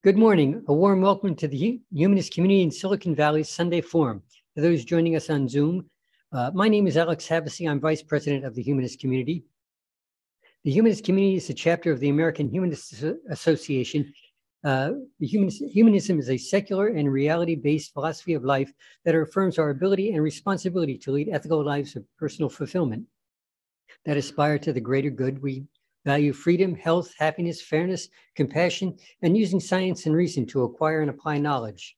Good morning. A warm welcome to the Humanist Community in Silicon Valley's Sunday Forum. For those joining us on Zoom, my name is Alex Havasi. I'm Vice President of the Humanist Community. The Humanist Community is a chapter of the American Humanist Association. Humanism is a secular and reality-based philosophy of life that affirms our ability and responsibility to lead ethical lives of personal fulfillment that aspire to the greater good. We value freedom, health, happiness, fairness, compassion, and using science and reason to acquire and apply knowledge.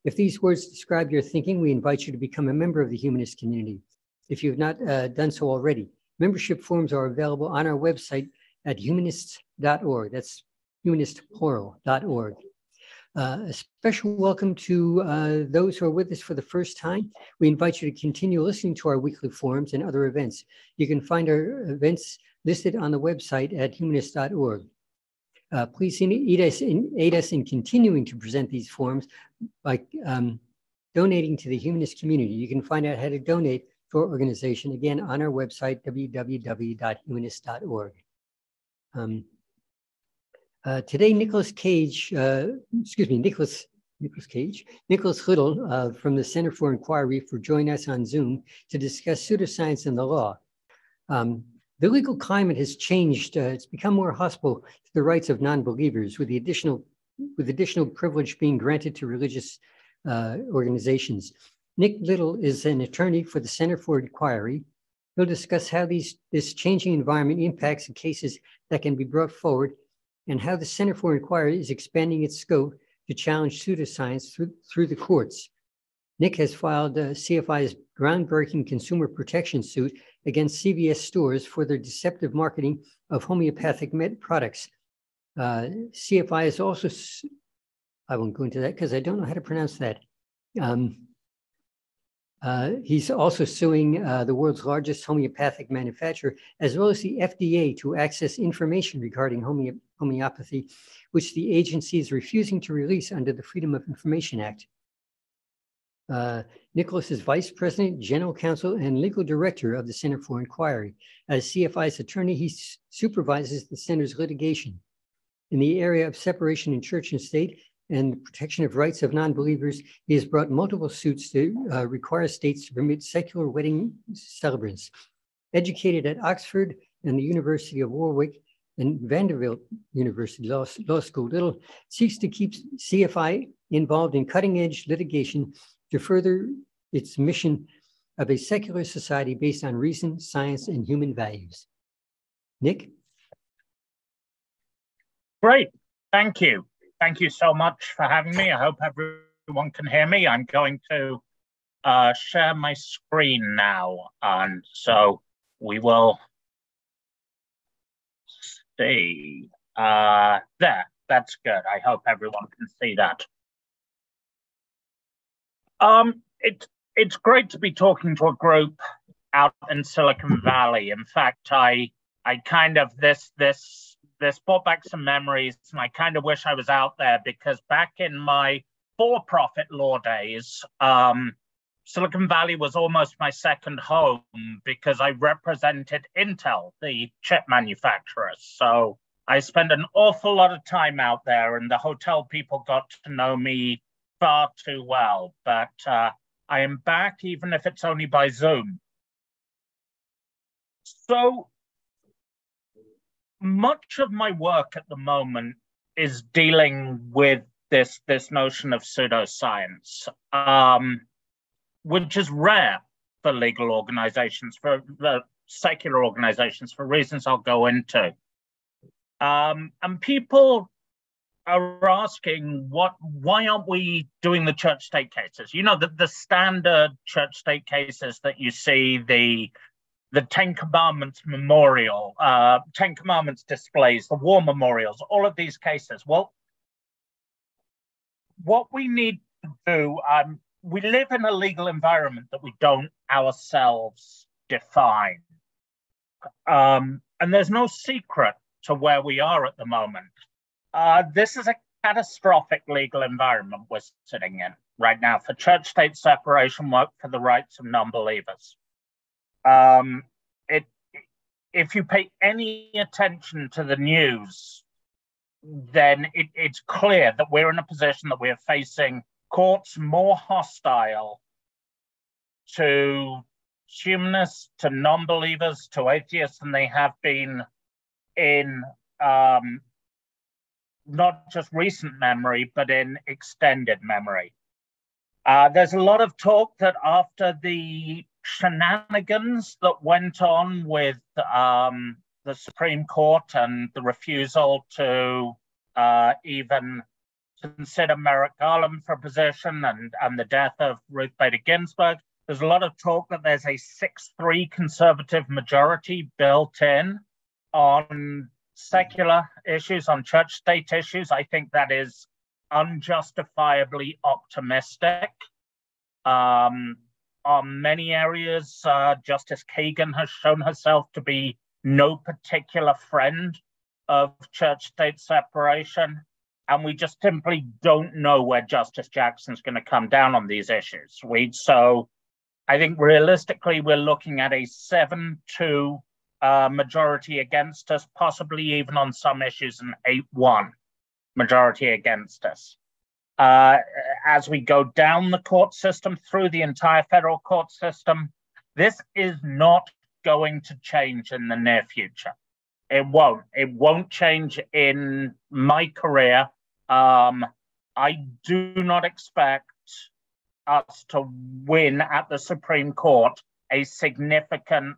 If these words describe your thinking, we invite you to become a member of the Humanist Community. If you have not done so already, membership forms are available on our website at humanists.org. That's humanistplural.org. A special welcome to those who are with us for the first time. We invite you to continue listening to our weekly forums and other events. You can find our events listed on the website at humanist.org. Please aid us in continuing to present these forums by donating to the Humanist Community. You can find out how to donate to our organization, again, on our website, www.humanist.org. Today, Nicholas Little from the Center for Inquiry for joining us on Zoom to discuss pseudoscience and the law. The legal climate has changed. It's become more hostile to the rights of non-believers, with additional privilege being granted to religious organizations. Nick Little is an attorney for the Center for Inquiry. He'll discuss how this changing environment impacts the cases that can be brought forward and how the Center for Inquiry is expanding its scope to challenge pseudoscience through the courts. Nick has filed CFI's groundbreaking consumer protection suit against CVS stores for their deceptive marketing of homeopathic products. CFI is also, I won't go into that because I don't know how to pronounce that. He's also suing the world's largest homeopathic manufacturer, as well as the FDA, to access information regarding homeopathy, which the agency is refusing to release under the Freedom of Information Act. Nicholas is Vice President, General Counsel, and Legal Director of the Center for Inquiry. As CFI's attorney, he supervises the center's litigation. In the area of separation in church and state and the protection of rights of non-believers, he has brought multiple suits to require states to permit secular wedding celebrants. Educated at Oxford and the University of Warwick and Vanderbilt University Law School, Little seeks to keep CFI involved in cutting-edge litigation to further its mission of a secular society based on reason, science, and human values. Nick? Great, thank you. Thank you so much for having me. I hope everyone can hear me. I'm going to share my screen now, and so we will see. There, that's good. I hope everyone can see that. It's great to be talking to a group out in Silicon Valley. In fact, I kind of this brought back some memories, and I kind of wish I was out there, because back in my for-profit law days, Silicon Valley was almost my second home, because I represented Intel, the chip manufacturers. So I spent an awful lot of time out there, and the hotel people got to know me far too well. But I am back, even if it's only by Zoom. So much of my work at the moment is dealing with this notion of pseudoscience, which is rare for legal organizations, for the secular organizations, for reasons I'll go into. And people are asking, why aren't we doing the church-state cases? You know, the standard church-state cases that you see, the Ten Commandments memorial, Ten Commandments displays, the war memorials, all of these cases. Well, what we need to do, we live in a legal environment that we don't ourselves define. And there's no secret to where we are at the moment. This is a catastrophic legal environment we're sitting in right now for church-state separation work for the rights of non-believers. If you pay any attention to the news then it's clear that we're in a position that we're facing courts more hostile to humanists, to non-believers, to atheists than they have been in not just recent memory, but in extended memory. There's a lot of talk that after the shenanigans that went on with the Supreme Court and the refusal to even consider Merrick Garland for a position and the death of Ruth Bader Ginsburg, there's a lot of talk that there's a 6-3 conservative majority built in on secular issues, on church-state issues. I think that is unjustifiably optimistic. On many areas, Justice Kagan has shown herself to be no particular friend of church-state separation, and we just simply don't know where Justice Jackson's going to come down on these issues. So I think realistically, we're looking at a 7-2 majority against us, possibly even on some issues an 8-1 majority against us. As we go down the court system, through the entire federal court system, this is not going to change in the near future. It won't. It won't change in my career. I do not expect us to win at the Supreme Court a significant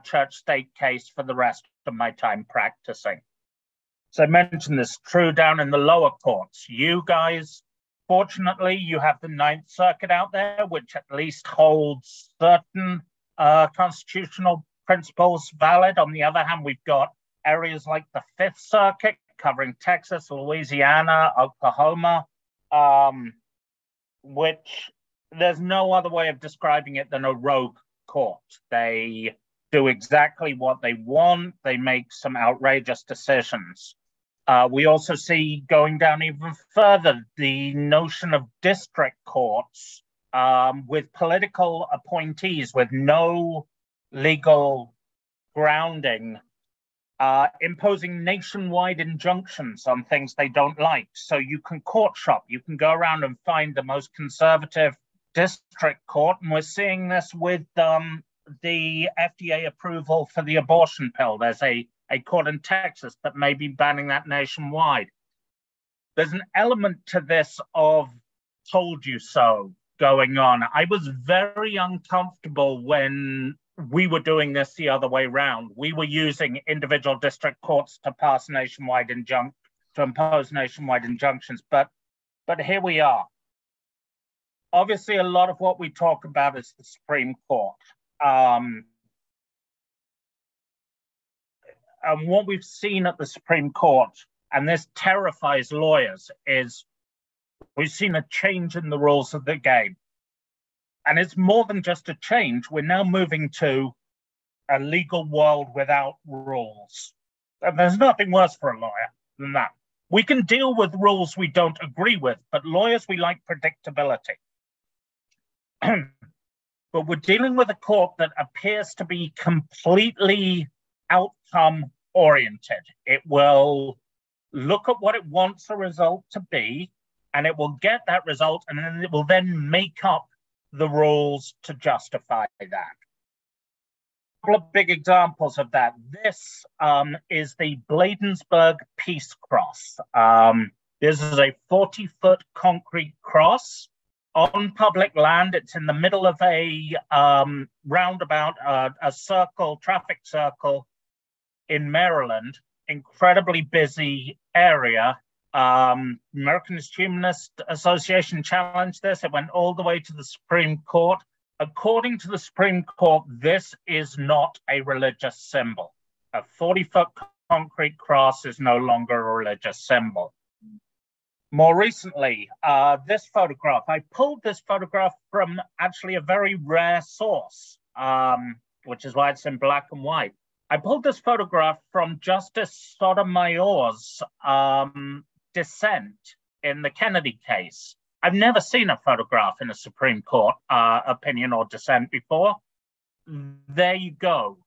church-state case for the rest of my time practicing. So I mentioned this true down in the lower courts. You guys, fortunately, you have the Ninth Circuit out there, which at least holds certain constitutional principles valid. On the other hand, we've got areas like the Fifth Circuit covering Texas, Louisiana, Oklahoma, which there's no other way of describing it than a rogue court. They do exactly what they want. They make some outrageous decisions. We also see, going down even further, the notion of district courts with political appointees with no legal grounding, imposing nationwide injunctions on things they don't like. So you can court shop. You can go around and find the most conservative district court. And we're seeing this with the FDA approval for the abortion pill. There's a court in Texas that may be banning that nationwide. There's an element to this of told you so going on. I was very uncomfortable when we were doing this the other way around. We were using individual district courts to pass nationwide to impose nationwide injunctions, but here we are. Obviously, a lot of what we talk about is the Supreme Court. And what we've seen at the Supreme Court, and this terrifies lawyers, is we've seen a change in the rules of the game. And it's more than just a change. We're now moving to a legal world without rules. And there's nothing worse for a lawyer than that. We can deal with rules we don't agree with, but lawyers, we like predictability. But we're dealing with a court that appears to be completely outcome oriented. It will look at what it wants a result to be, and it will get that result, and then it will then make up the rules to justify that. A couple of big examples of that. This is the Bladensburg Peace Cross. This is a 40-foot concrete cross on public land. It's in the middle of a roundabout, a circle, traffic circle in Maryland. Incredibly busy area. American Humanist Association challenged this. It went all the way to the Supreme Court. According to the Supreme Court, this is not a religious symbol. A 40-foot concrete cross is no longer a religious symbol. More recently, this photograph, I pulled this photograph from actually a very rare source, which is why it's in black and white. I pulled this photograph from Justice Sotomayor's dissent in the Kennedy case. I've never seen a photograph in a Supreme Court opinion or dissent before. There you go.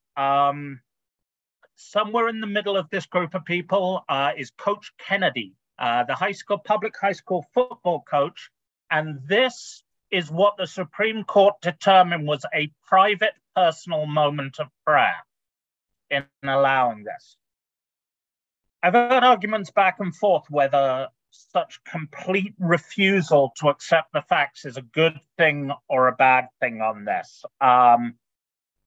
somewhere in the middle of this group of people is Coach Kennedy, the public high school football coach. And this is what the Supreme Court determined was a private, personal moment of prayer in allowing this. I've heard arguments back and forth whether such complete refusal to accept the facts is a good thing or a bad thing on this.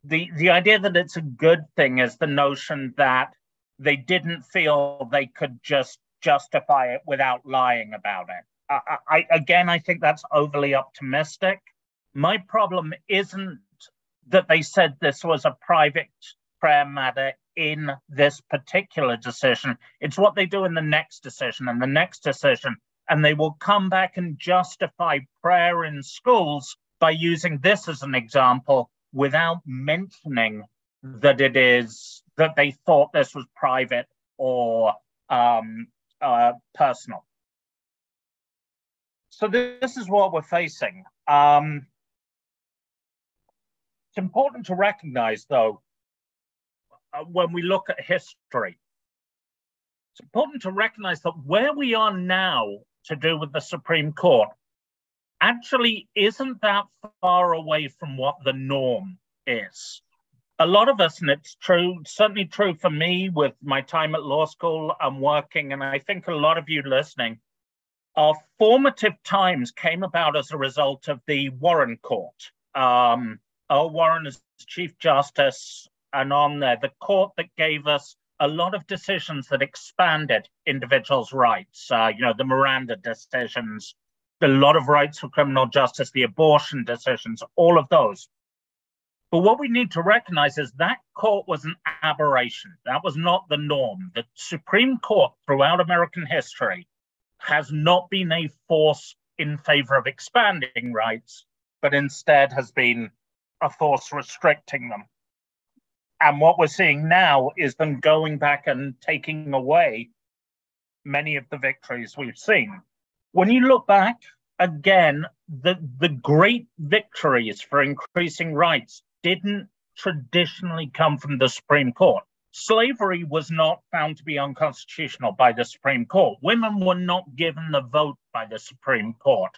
The idea that it's a good thing is the notion that they didn't feel they could just justify it without lying about it. I think that's overly optimistic. My problem isn't that they said this was a private prayer matter in this particular decision. It's what they do in the next decision and the next decision. And they will come back and justify prayer in schools by using this as an example without mentioning that that they thought this was private or personal. So this is what we're facing. It's important to recognize, though, when we look at history, it's important to recognize that where we are now to do with the Supreme Court actually isn't that far away from what the norm is. A lot of us, and it's true, certainly true for me with my time at law school and working, and I think a lot of you listening, our formative times came about as a result of the Warren Court. Earl Warren as Chief Justice, and on there, the court that gave us a lot of decisions that expanded individuals' rights, the Miranda decisions, a lot of rights for criminal justice, the abortion decisions, all of those. But what we need to recognize is that court was an aberration. That was not the norm. The Supreme Court throughout American history has not been a force in favor of expanding rights, but instead has been a force restricting them. And what we're seeing now is them going back and taking away many of the victories we've seen. When you look back, again, the great victories for increasing rights didn't traditionally come from the Supreme Court. Slavery was not found to be unconstitutional by the Supreme Court. Women were not given the vote by the Supreme Court.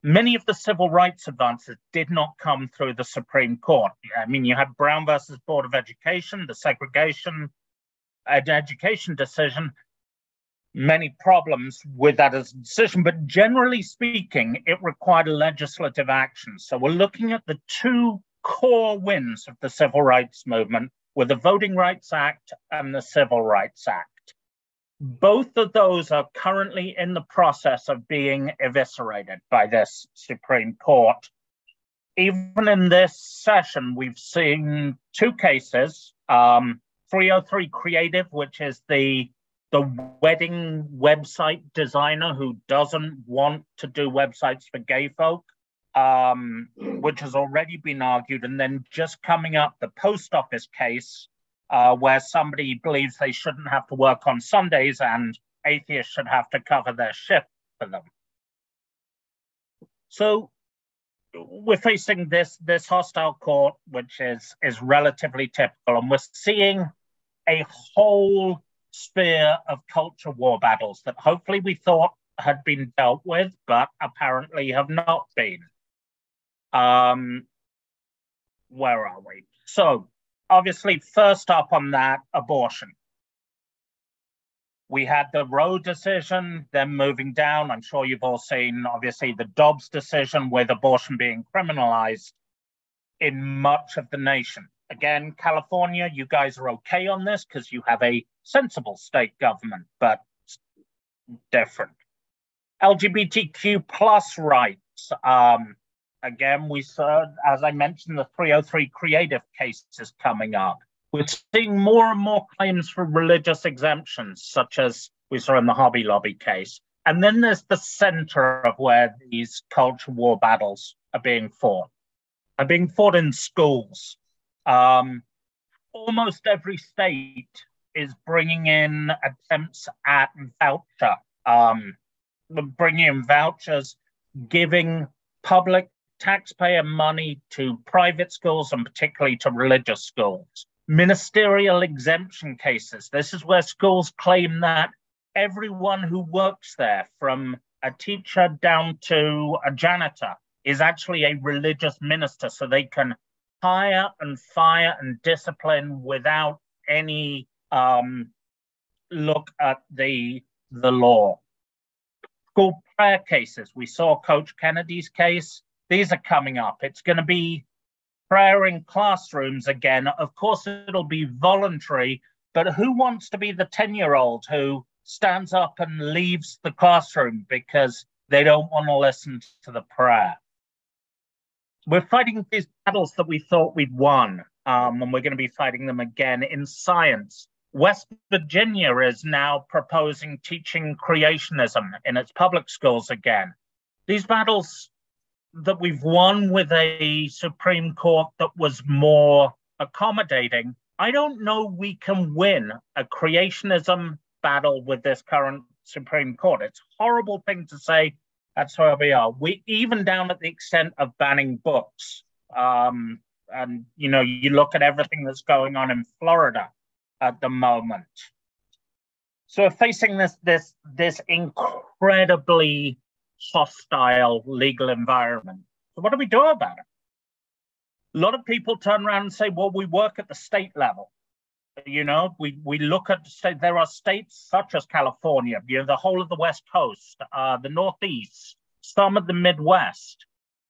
Many of the civil rights advances did not come through the Supreme Court. I mean, you had Brown versus Board of Education, the segregation education decision, many problems with that as a decision, but generally speaking, it required legislative action. So we're looking at the two core wins of the civil rights movement with the Voting Rights Act and the Civil Rights Act. Both of those are currently in the process of being eviscerated by this Supreme Court. Even in this session, we've seen two cases, 303 Creative, which is the wedding website designer who doesn't want to do websites for gay folk, which has already been argued, and then just coming up the post office case, where somebody believes they shouldn't have to work on Sundays and atheists should have to cover their shift for them. So we're facing this hostile court, which is relatively typical, and we're seeing a whole sphere of culture war battles that hopefully we thought had been dealt with, but apparently have not been. Where are we? So, obviously, first up on that, abortion. We had the Roe decision, then moving down. I'm sure you've all seen, obviously, the Dobbs decision with abortion being criminalized in much of the nation. Again, California, you guys are okay on this because you have a sensible state government, but different. LGBTQ plus rights. Again, we saw, as I mentioned, the 303 Creative case is coming up. We're seeing more and more claims for religious exemptions, such as we saw in the Hobby Lobby case. And then there's the center of where these culture war battles are being fought. Are being fought in schools. Almost every state is bringing in attempts at voucher, bringing in vouchers, giving public taxpayer money to private schools and particularly to religious schools. ministerial exemption cases. This is where schools claim that everyone who works there, from a teacher down to a janitor, is actually a religious minister, so they can hire and fire and discipline without any look at the law. School prayer cases. We saw Coach Kennedy's case. These are coming up. It's going to be prayer in classrooms again. Of course, it'll be voluntary, but who wants to be the 10-year-old who stands up and leaves the classroom because they don't want to listen to the prayer? We're fighting these battles that we thought we'd won, and we're going to be fighting them again in science. West Virginia is now proposing teaching creationism in its public schools again. These battles that we've won with a Supreme Court that was more accommodating, I don't know we can win a creationism battle with this current Supreme Court. It's a horrible thing to say. That's where we are. We even down at the extent of banning books. And you know, you look at everything that's going on in Florida at the moment. So we're facing this incredibly hostile legal environment. So what do we do about it? A lot of people turn around and say, well, we work at the state level. You know, we look at state. There are states such as California, you know, the whole of the West Coast, the Northeast, some of the Midwest,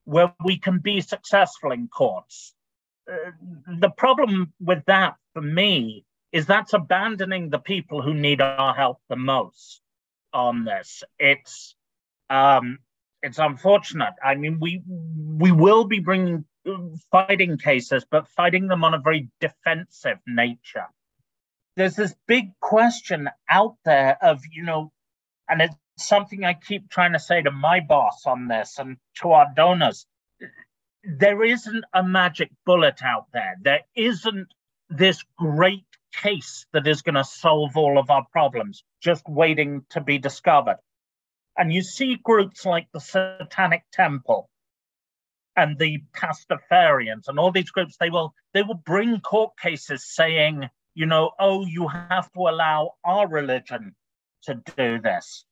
where we can be successful in courts. The problem with that, for me, is that's abandoning the people who need our help the most on this. It's unfortunate. I mean, we will be bringing fighting cases, but fighting them on a very defensive nature. There's this big question out there of, you know, and it's something I keep trying to say to my boss on this and to our donors. There isn't a magic bullet out there. There isn't this great case that is going to solve all of our problems, just waiting to be discovered. And you see groups like the Satanic Temple and the Pastafarians and all these groups, they will bring court cases saying, you know, oh, you have to allow our religion to do this.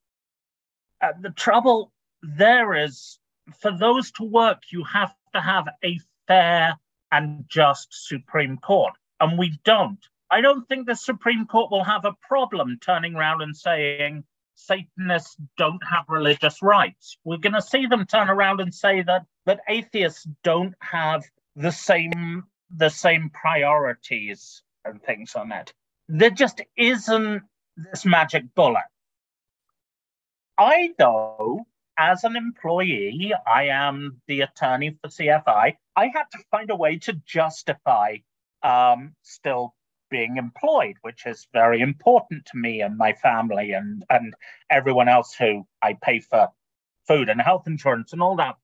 The trouble there is, for those to work, you have to have a fair and just Supreme Court. And we don't. I don't think the Supreme Court will have a problem turning around and saying Satanists don't have religious rights. We're going to see them turn around and say that atheists don't have the same priorities and things on it. There just isn't this magic bullet. I, though, as an employee, I am the attorney for CFI. I had to find a way to justify still being employed, which is very important to me and my family and everyone else who I pay for food and health insurance and all that.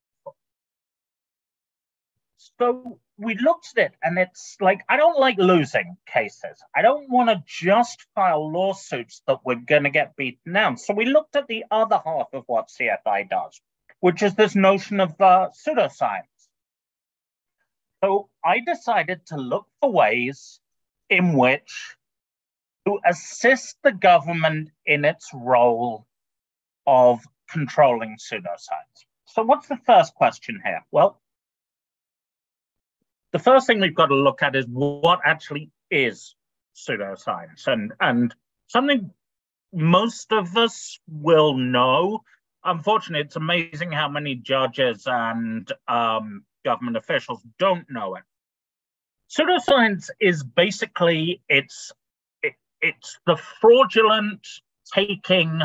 So we looked at it, and it's like, I don't like losing cases. I don't want to just file lawsuits that we're going to get beaten down. So we looked at the other half of what CFI does, which is this notion of pseudoscience. So I decided to look for ways in which to assist the government in its role of controlling pseudoscience. So what's the first question here? Well, the first thing we've got to look at is what actually is pseudoscience, and something most of us will know. Unfortunately, it's amazing how many judges and government officials don't know it. Pseudoscience is basically it's the fraudulent taking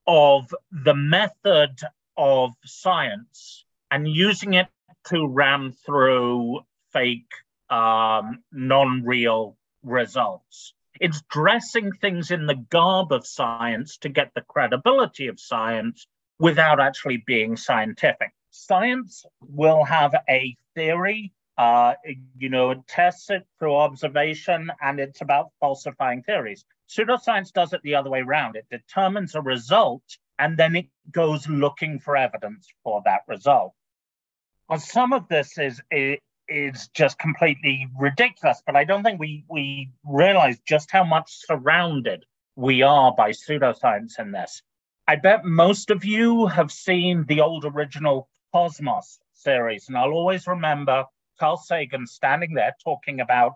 of the method of science and using it to ram through fake, non-real results. It's dressing things in the garb of science to get the credibility of science without actually being scientific. Science will have a theory, it tests it through observation, and it's about falsifying theories. Pseudoscience does it the other way around. It determines a result, and then it goes looking for evidence for that result. And some of this is just completely ridiculous. But I don't think we realize just how much surrounded we are by pseudoscience in this. I bet most of you have seen the old original Cosmos series, and I'll always remember Carl Sagan standing there talking about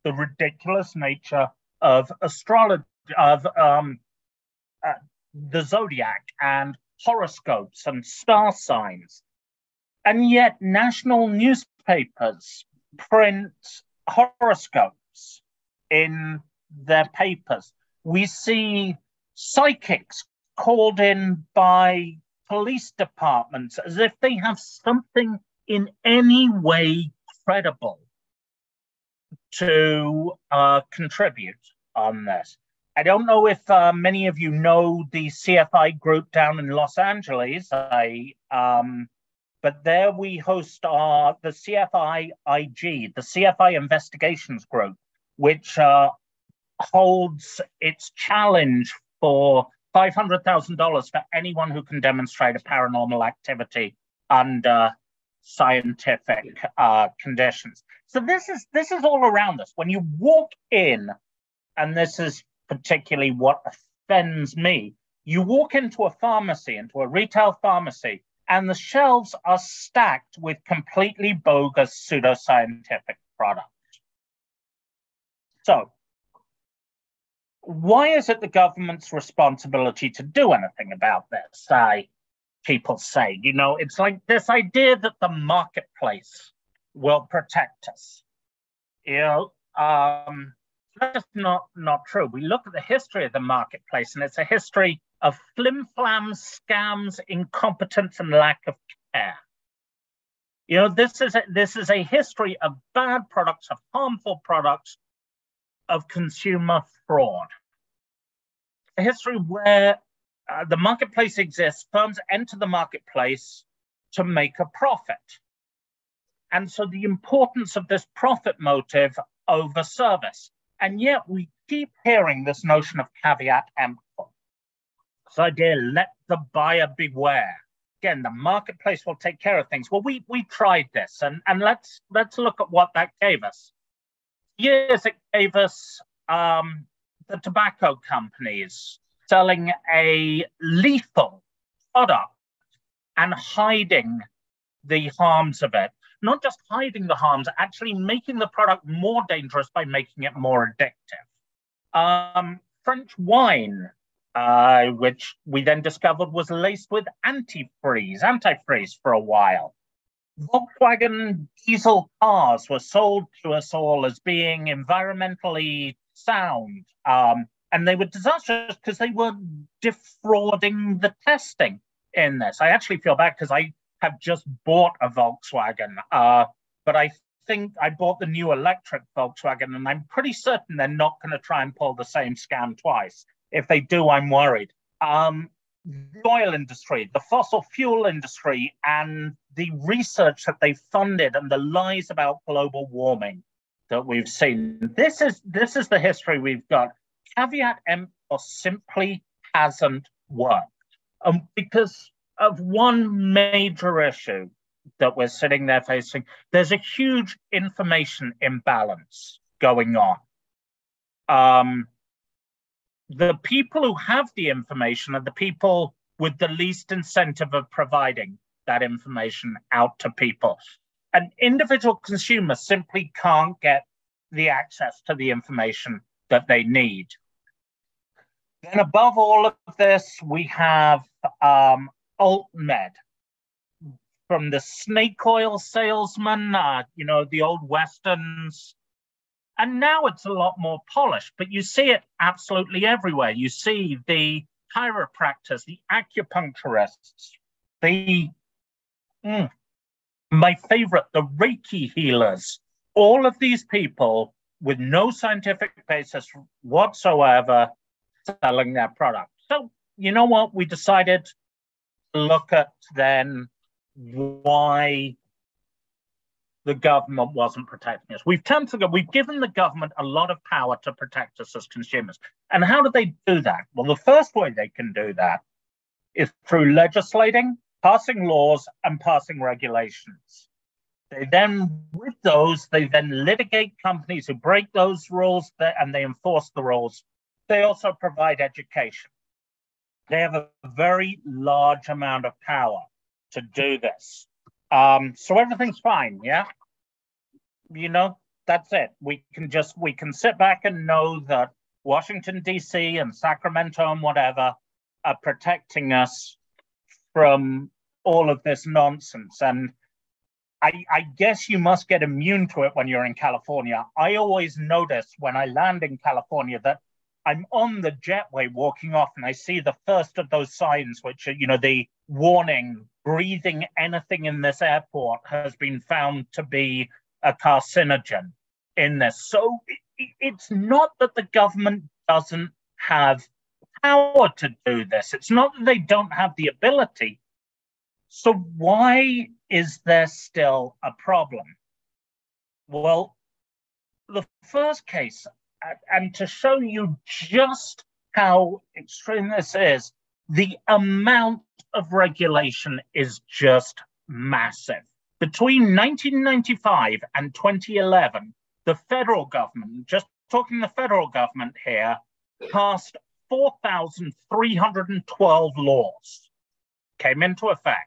the ridiculous nature of astrology, of the zodiac and horoscopes and star signs. And yet national newspapers print horoscopes in their papers. We see psychics called in by police departments as if they have something in any way credible to contribute on this. I don't know if many of you know the CFI group down in Los Angeles. But there we host the CFI IG, the CFI Investigations Group, which holds its challenge for $500,000 for anyone who can demonstrate a paranormal activity under scientific conditions. So this is all around us. When you walk in, and this is particularly what offends me, you walk into a pharmacy, into a retail pharmacy, and the shelves are stacked with completely bogus pseudoscientific products. So, why is it the government's responsibility to do anything about this? People say, it's like this idea that the marketplace will protect us. That's not true. We look at the history of the marketplace, and it's a history of flim-flam, scams, incompetence, and lack of care. This is a history of bad products, of harmful products, of consumer fraud. A history where the marketplace exists, firms enter the marketplace to make a profit. And so the importance of this profit motive over service. And yet we keep hearing this notion of caveat emptor. This idea, let the buyer beware. Again, the marketplace will take care of things. Well, we tried this, and let's look at what that gave us. Years it gave us the tobacco companies selling a lethal product and hiding the harms of it. Not just hiding the harms, actually making the product more dangerous by making it more addictive. French wine, which we then discovered was laced with antifreeze for a while. Volkswagen diesel cars were sold to us all as being environmentally sound, and they were disastrous because they were defrauding the testing in this. I actually feel bad because I have just bought a Volkswagen, but I think I bought the new electric Volkswagen, and I'm pretty certain they're not going to try and pull the same scam twice. If they do, I'm worried. The oil industry, the fossil fuel industry, and the research that they funded, and the lies about global warming that we've seen. This is the history we've got. Caveat emptor simply hasn't worked, because of one major issue that we're sitting there facing. There's a huge information imbalance going on. The people who have the information are the people with the least incentive of providing that information out to people. An individual consumer simply can't get the access to the information that they need. Then above all of this, we have alt-med, from the snake oil salesman, the old Westerns. And now it's a lot more polished, but you see it absolutely everywhere. You see the chiropractors, the acupuncturists, my favorite, the Reiki healers, all of these people with no scientific basis whatsoever selling their product. So, you know what? We decided to look at then why the government wasn't protecting us. We've given the government a lot of power to protect us as consumers. And how do they do that? Well, the first way they can do that is through legislating, passing laws, and passing regulations. They then, with those, they then litigate companies who break those rules and they enforce the rules. They also provide education. They have a very large amount of power to do this. So everything's fine, yeah? You know, that's it. We can sit back and know that Washington, D.C. and Sacramento and whatever are protecting us from all of this nonsense. And I guess you must get immune to it when you're in California. I always notice when I land in California that I'm on the jetway walking off and I see the first of those signs, which are, you know, the warning, breathing anything in this airport has been found to be a carcinogen in this. So it's not that the government doesn't have power to do this. It's not that they don't have the ability. So why is there still a problem? Well, the first case, and to show you just how extreme this is, the amount of regulation is just massive. Between 1995 and 2011, the federal government, just talking the federal government here, passed 4,312 laws, came into effect.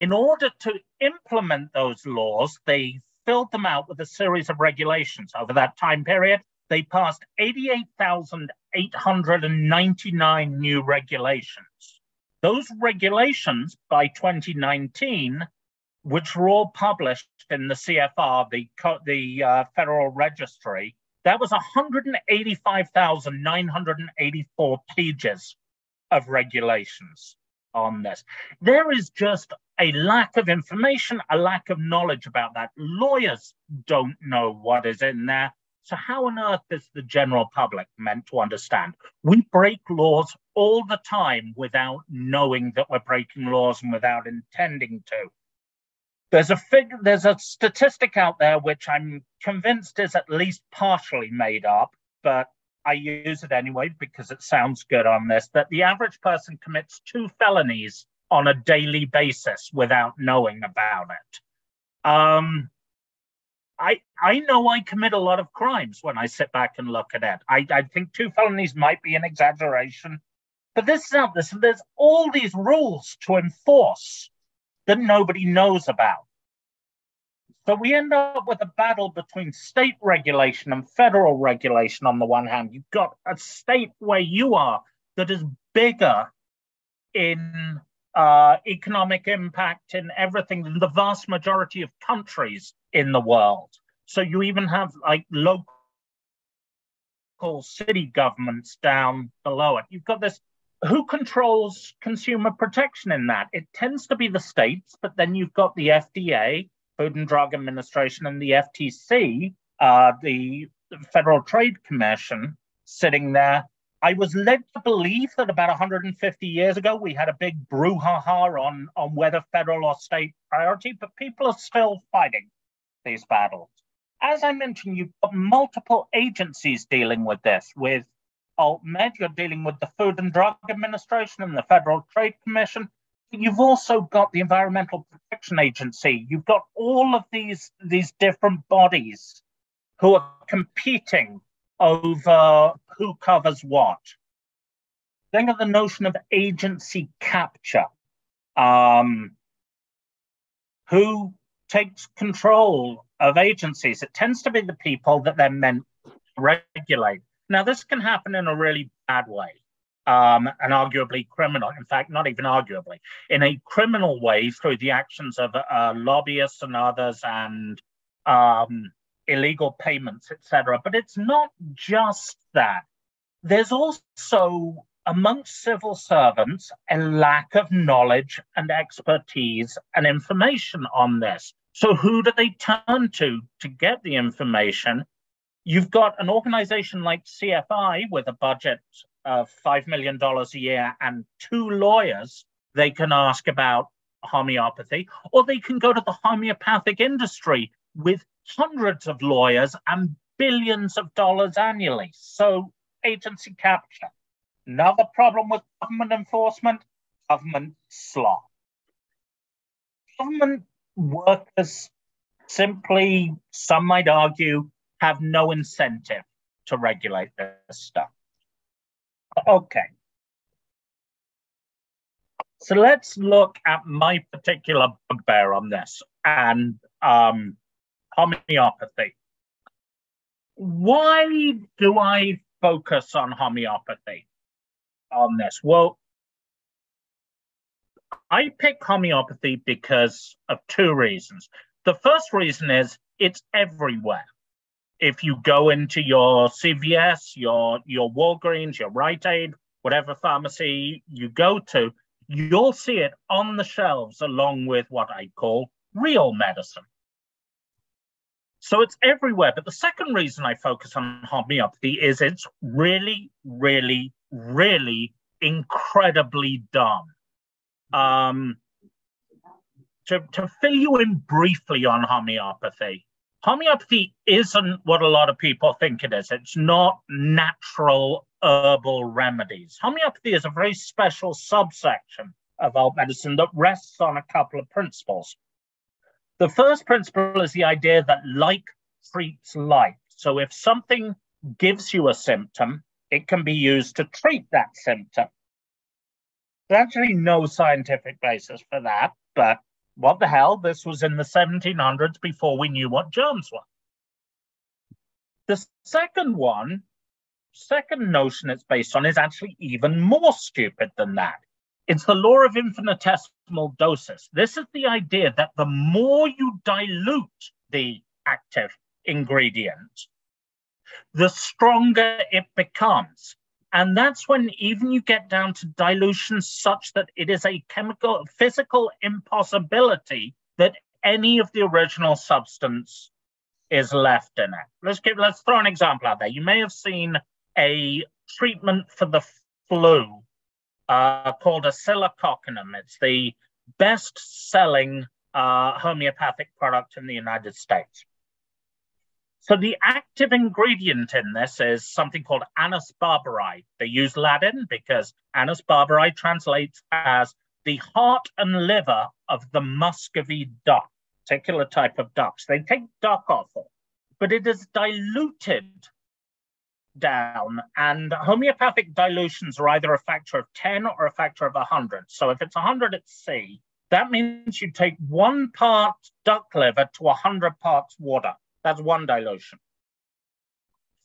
In order to implement those laws, they filled them out with a series of regulations. Over that time period, they passed 88,899 new regulations. Those regulations by 2019, which were all published in the CFR, the Federal Registry, that was 185,984 pages of regulations on this. There is just a lack of information, a lack of knowledge about that. Lawyers don't know what is in there. So how on earth is the general public meant to understand? We break laws all the time without knowing that we're breaking laws and without intending to. There's a statistic out there which I'm convinced is at least partially made up, but I use it anyway because it sounds good on this, that the average person commits 2 felonies on a daily basis without knowing about it. I know I commit a lot of crimes when I sit back and look at it. I think 2 felonies might be an exaggeration, but this is not this. There's all these rules to enforce that nobody knows about. So we end up with a battle between state regulation and federal regulation on the one hand. You've got a state where you are that is bigger in economic impact and everything than the vast majority of countries in the world. So you even have like local city governments down below it. You've got this. Who controls consumer protection in that? It tends to be the states, but then you've got the FDA, Food and Drug Administration, and the FTC, the Federal Trade Commission, sitting there. I was led to believe that about 150 years ago, we had a big brouhaha on whether federal or state priority, but people are still fighting these battles. As I mentioned, you've got multiple agencies dealing with this. With AltMed, you're dealing with the Food and Drug Administration and the Federal Trade Commission. You've also got the Environmental Protection Agency. You've got all of these different bodies who are competing over who covers what. Think of the notion of agency capture. Who takes control of agencies? It tends to be the people that they're meant to regulate. Now, this can happen in a really bad way, and arguably criminal. In fact, not even arguably, in a criminal way through the actions of lobbyists and others and illegal payments, etc. But it's not just that. There's also, amongst civil servants, a lack of knowledge and expertise and information on this. So who do they turn to get the information? You've got an organization like CFI with a budget of $5 million a year and 2 lawyers they can ask about homeopathy, or they can go to the homeopathic industry with hundreds of lawyers and billions of dollars annually. So agency capture. Another problem with government enforcement, government slop. Government workers simply, some might argue, have no incentive to regulate this stuff. Okay. So let's look at my particular bugbear on this and homeopathy. Why do I focus on homeopathy on this? Well, I pick homeopathy because of two reasons. The first reason is it's everywhere. If you go into your CVS, your Walgreens, your Rite Aid, whatever pharmacy you go to, you'll see it on the shelves along with what I call real medicine. So it's everywhere. But the second reason I focus on homeopathy is it's really, really, really incredibly dumb. To fill you in briefly on homeopathy, homeopathy isn't what a lot of people think it is. It's not natural herbal remedies. Homeopathy is a very special subsection of alt medicine that rests on a couple of principles. The first principle is the idea that like treats like. So if something gives you a symptom, it can be used to treat that symptom. There's actually no scientific basis for that, but what the hell? This was in the 1700s before we knew what germs were. The second notion it's based on is actually even more stupid than that. It's the law of infinitesimal doses. This is the idea that the more you dilute the active ingredient, the stronger it becomes. And that's when even you get down to dilution such that it is a physical impossibility that any of the original substance is left in it. Let's throw an example out there. You may have seen a treatment for the flu called acylcoccinum. It's the best-selling homeopathic product in the United States. So the active ingredient in this is something called Annus barberi. They use Latin because Annus barberi translates as the heart and liver of the Muscovy duck, particular type of ducks. They take duck offal, but it is diluted down, and homeopathic dilutions are either a factor of 10 or a factor of 100. So if it's 100 at C, that means you take 1 part duck liver to 100 parts water. That's one dilution.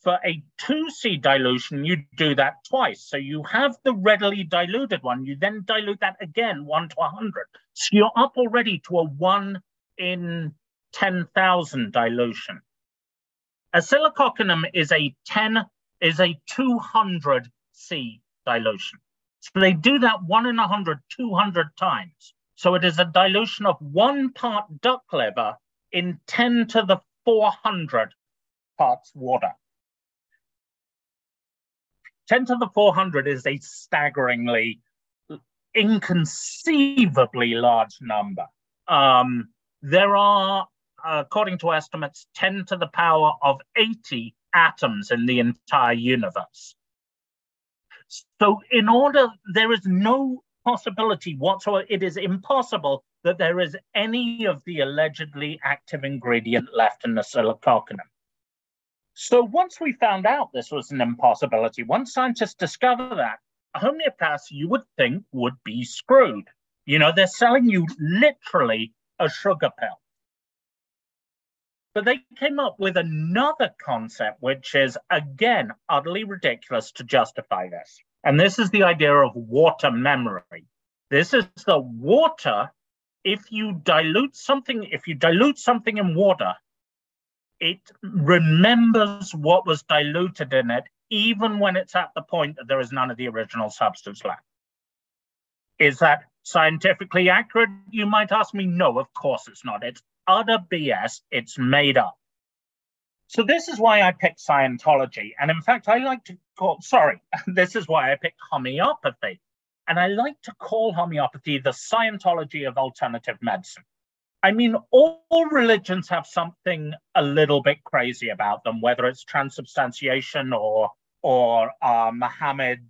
For a 2C dilution, you do that twice. So you have the readily diluted one. You then dilute that again, 1 to 100. So you're up already to a 1 in 10,000 dilution. Acylcoccinum is a 200C dilution. So they do that 1 in 100, 200 times. So it is a dilution of 1 part duck liver in 10 to the 400 parts water. 10 to the 400 is a staggeringly, inconceivably large number. There are, according to estimates, 10 to the power of 80 atoms in the entire universe. So there is no possibility whatsoever, it is impossible that there is any of the allegedly active ingredient left in the acylcoccinum. So once we found out this was an impossibility, once scientists discover that, homeopaths, you would think, would be screwed. You know, they're selling you literally a sugar pill. But they came up with another concept, which is, again, utterly ridiculous to justify this. And this is the idea of water memory. This is the water. If you dilute something in water, it remembers what was diluted in it, even when it's at the point that there is none of the original substance left. Is that scientifically accurate? You might ask me. No, of course it's not. It's utter BS. It's made up. So this is why I picked Scientology. And in fact, this is why I picked homeopathy. And I like to call homeopathy the Scientology of alternative medicine. I mean, all religions have something a little bit crazy about them, whether it's transubstantiation or Muhammad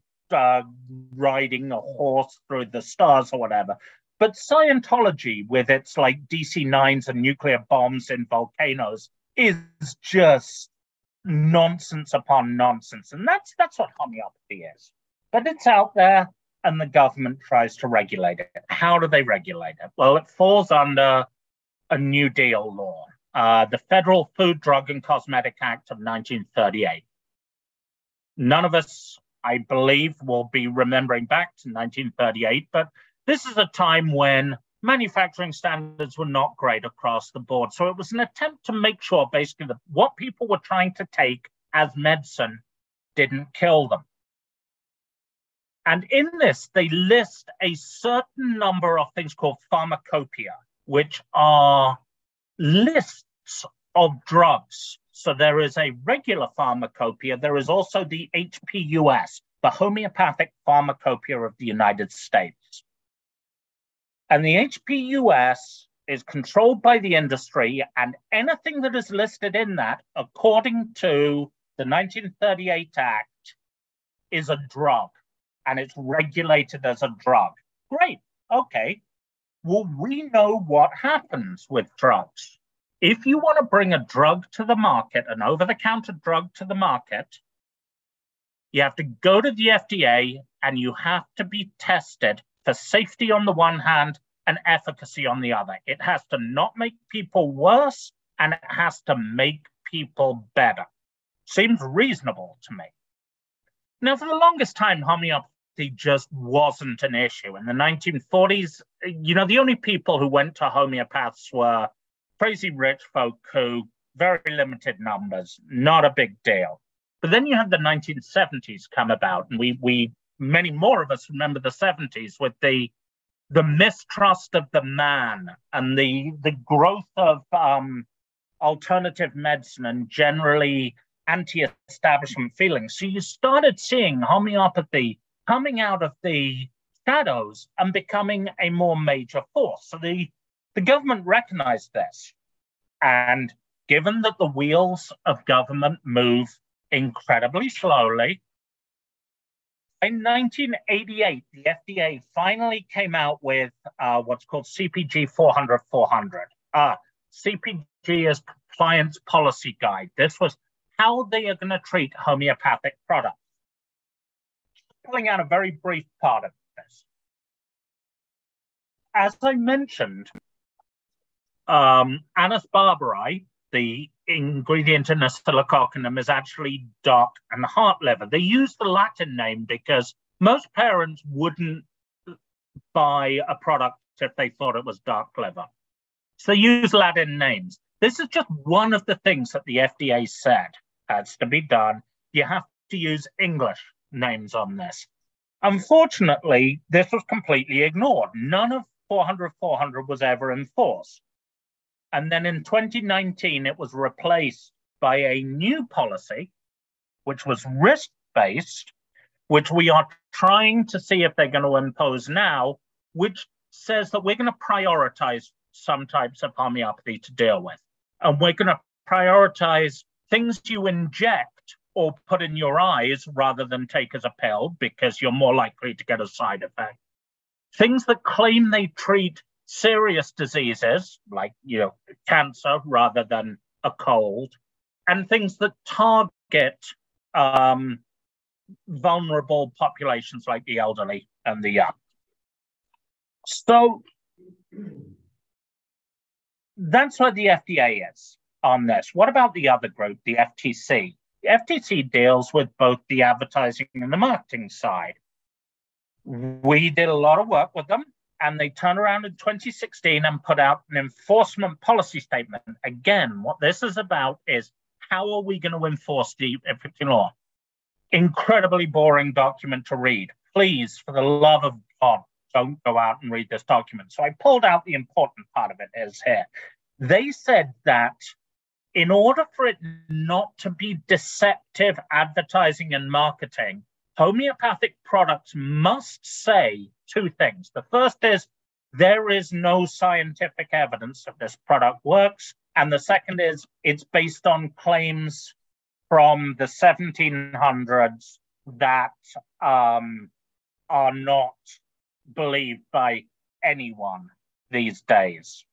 riding a horse through the stars or whatever. But Scientology, with its like DC-9s and nuclear bombs in volcanoes, is just nonsense upon nonsense. And that's what homeopathy is. But it's out there, and the government tries to regulate it. How do they regulate it? Well, it falls under a New Deal law, the Federal Food, Drug, and Cosmetic Act of 1938. None of us, I believe, will be remembering back to 1938, but this is a time when manufacturing standards were not great across the board. So it was an attempt to make sure, basically, that what people were trying to take as medicine didn't kill them. And in this, they list a certain number of things called pharmacopoeia, which are lists of drugs. So there is a regular pharmacopoeia. There is also the HPUS, the Homeopathic Pharmacopoeia of the United States. And the HPUS is controlled by the industry, and anything that is listed in that, according to the 1938 Act, is a drug, and it's regulated as a drug. Great, okay. Well, we know what happens with drugs. If you want to bring a drug to the market, an over-the-counter drug to the market, you have to go to the FDA and you have to be tested for safety on the one hand and efficacy on the other. It has to not make people worse, and it has to make people better. Seems reasonable to me. Now, for the longest time, homeopathy just wasn't an issue. In the 1940s, the only people who went to homeopaths were crazy rich folk who, very limited numbers, not a big deal. But then you had the 1970s come about, and we many more of us remember the 70s with the mistrust of the man and the growth of alternative medicine and generally anti-establishment feelings. So you started seeing homeopathy coming out of the shadows and becoming a more major force. So the government recognized this. And given that the wheels of government move incredibly slowly, in 1988, the FDA finally came out with what's called CPG 400-400. CPG is Compliance Policy Guide. This was how they are going to treat homeopathic products. Pulling out a very brief part of this. As I mentioned, Anas barberi, the ingredient in Acylococcinum, is actually dark and heart liver. They use the Latin name because most parents wouldn't buy a product if they thought it was dark liver. So they use Latin names. This is just one of the things that the FDA said has to be done. You have to use English names on this. Unfortunately, this was completely ignored. None of 400-400 was ever enforced. And then in 2019, it was replaced by a new policy, which was risk-based, which we are trying to see if they're going to impose now, which says that we're going to prioritize some types of homeopathy to deal with. And we're going to prioritize things you inject or put in your eyes rather than take as a pill, because you're more likely to get a side effect. Things that claim they treat serious diseases, like cancer rather than a cold, and things that target vulnerable populations like the elderly and the young. So that's where the FDA is on this. What about the other group, the FTC? The FTC deals with both the advertising and the marketing side. We did a lot of work with them, and they turned around in 2016 and put out an enforcement policy statement. Again, what this is about is how are we going to enforce the FTC law? Incredibly boring document to read. Please, for the love of God, don't go out and read this document. So I pulled out the important part of it is here. They said that in order for it not to be deceptive advertising and marketing, homeopathic products must say two things. The first is there is no scientific evidence that this product works. And the second is it's based on claims from the 1700s that are not believed by anyone these days.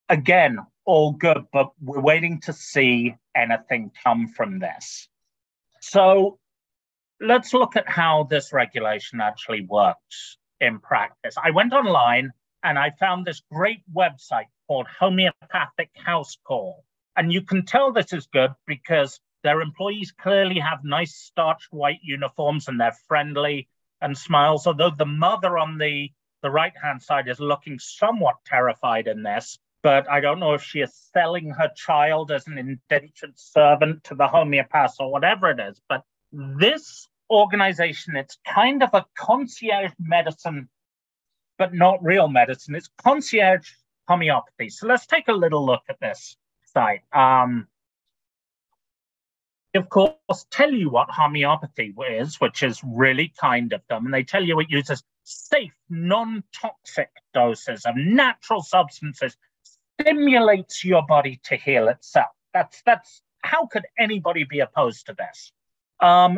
Again, all good, but we're waiting to see anything come from this. So let's look at how this regulation actually works in practice. I went online and I found this great website called Homeopathic House Call. And you can tell this is good because their employees clearly have nice starched white uniforms and they're friendly and smiles, although the mother on the right-hand side is looking somewhat terrified in this. But I don't know if she is selling her child as an indentured servant to the homeopaths or whatever it is. But this organization, it's kind of a concierge medicine, but not real medicine. It's concierge homeopathy. So let's take a little look at this site. Of course, tell you what homeopathy is, which is really kind of them. And they tell you it uses safe, non-toxic doses of natural substances, stimulates your body to heal itself. That's how could anybody be opposed to this?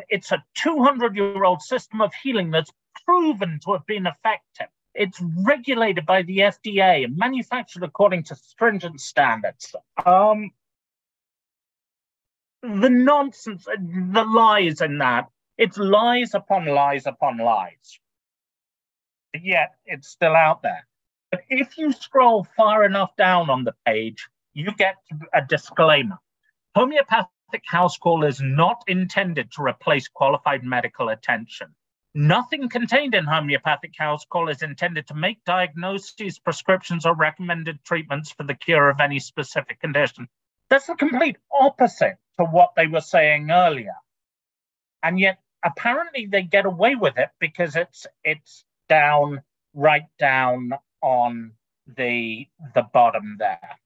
It's a 200-year-old system of healing that's proven to have been effective. It's regulated by the FDA and manufactured according to stringent standards. The nonsense, the lies in that, it's lies upon lies upon lies. But yet, it's still out there. But if you scroll far enough down on the page, you get a disclaimer. Homeopathic house call is not intended to replace qualified medical attention. Nothing contained in homeopathic house call is intended to make diagnoses, prescriptions, or recommended treatments for the cure of any specific condition. That's the complete opposite to what they were saying earlier. And yet, apparently, they get away with it because it's down, right down on the bottom there.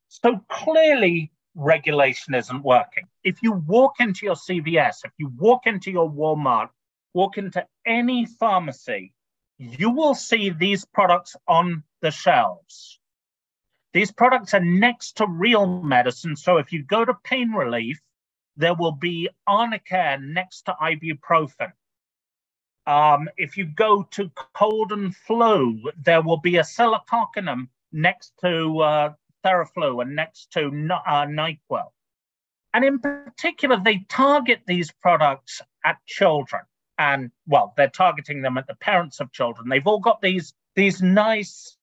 So clearly, regulation isn't working. If you walk into your CVS, if you walk into your Walmart, walk into any pharmacy, you will see these products on the shelves. These products are next to real medicine. So if you go to pain relief, there will be Arnicare next to ibuprofen. If you go to cold and flu, there will be a silicoccinum next to Theraflu and next to NyQuil. And in particular, they target these products at children. And, well, they're targeting them at the parents of children. They've all got these nice,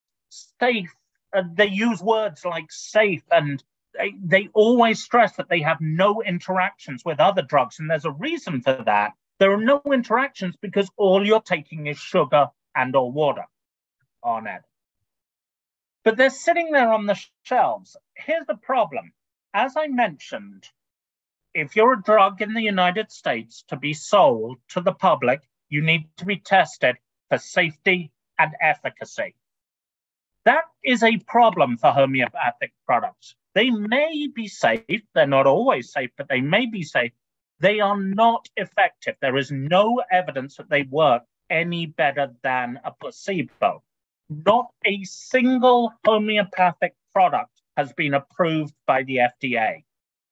safe, they use words like safe, and they always stress that they have no interactions with other drugs. And there's a reason for that. There are no interactions because all you're taking is sugar and or water on it. But they're sitting there on the shelves. Here's the problem. As I mentioned, if you're a drug in the United States to be sold to the public, you need to be tested for safety and efficacy. That is a problem for homeopathic products. They may be safe. They're not always safe, but they may be safe. They are not effective. There is no evidence that they work any better than a placebo. Not a single homeopathic product has been approved by the FDA,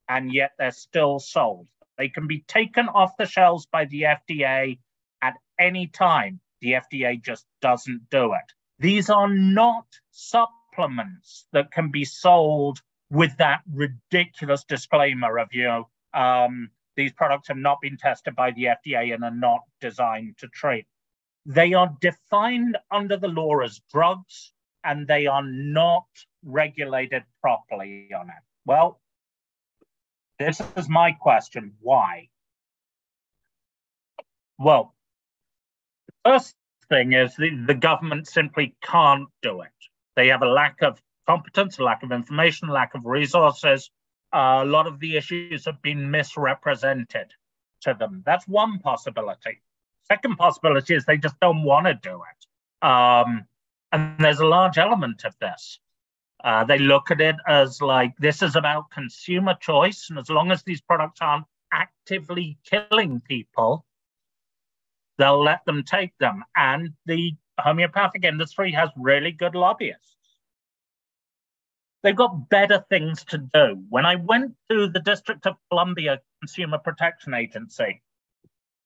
and yet they're still sold. They can be taken off the shelves by the FDA at any time. The FDA just doesn't do it. These are not supplements that can be sold with that ridiculous disclaimer of, these products have not been tested by the FDA and are not designed to treat. They are defined under the law as drugs, and they are not regulated properly on it. Well, this is my question. Why? Well, the first thing is the government simply can't do it. They have a lack of competence, a lack of information, lack of resources. A lot of the issues have been misrepresented to them. That's one possibility. Second possibility is they just don't want to do it. And there's a large element of this. They look at it as like, this is about consumer choice. And as long as these products aren't actively killing people, they'll let them take them. And the homeopathic industry has really good lobbyists. They've got better things to do. When I went to the District of Columbia Consumer Protection Agency,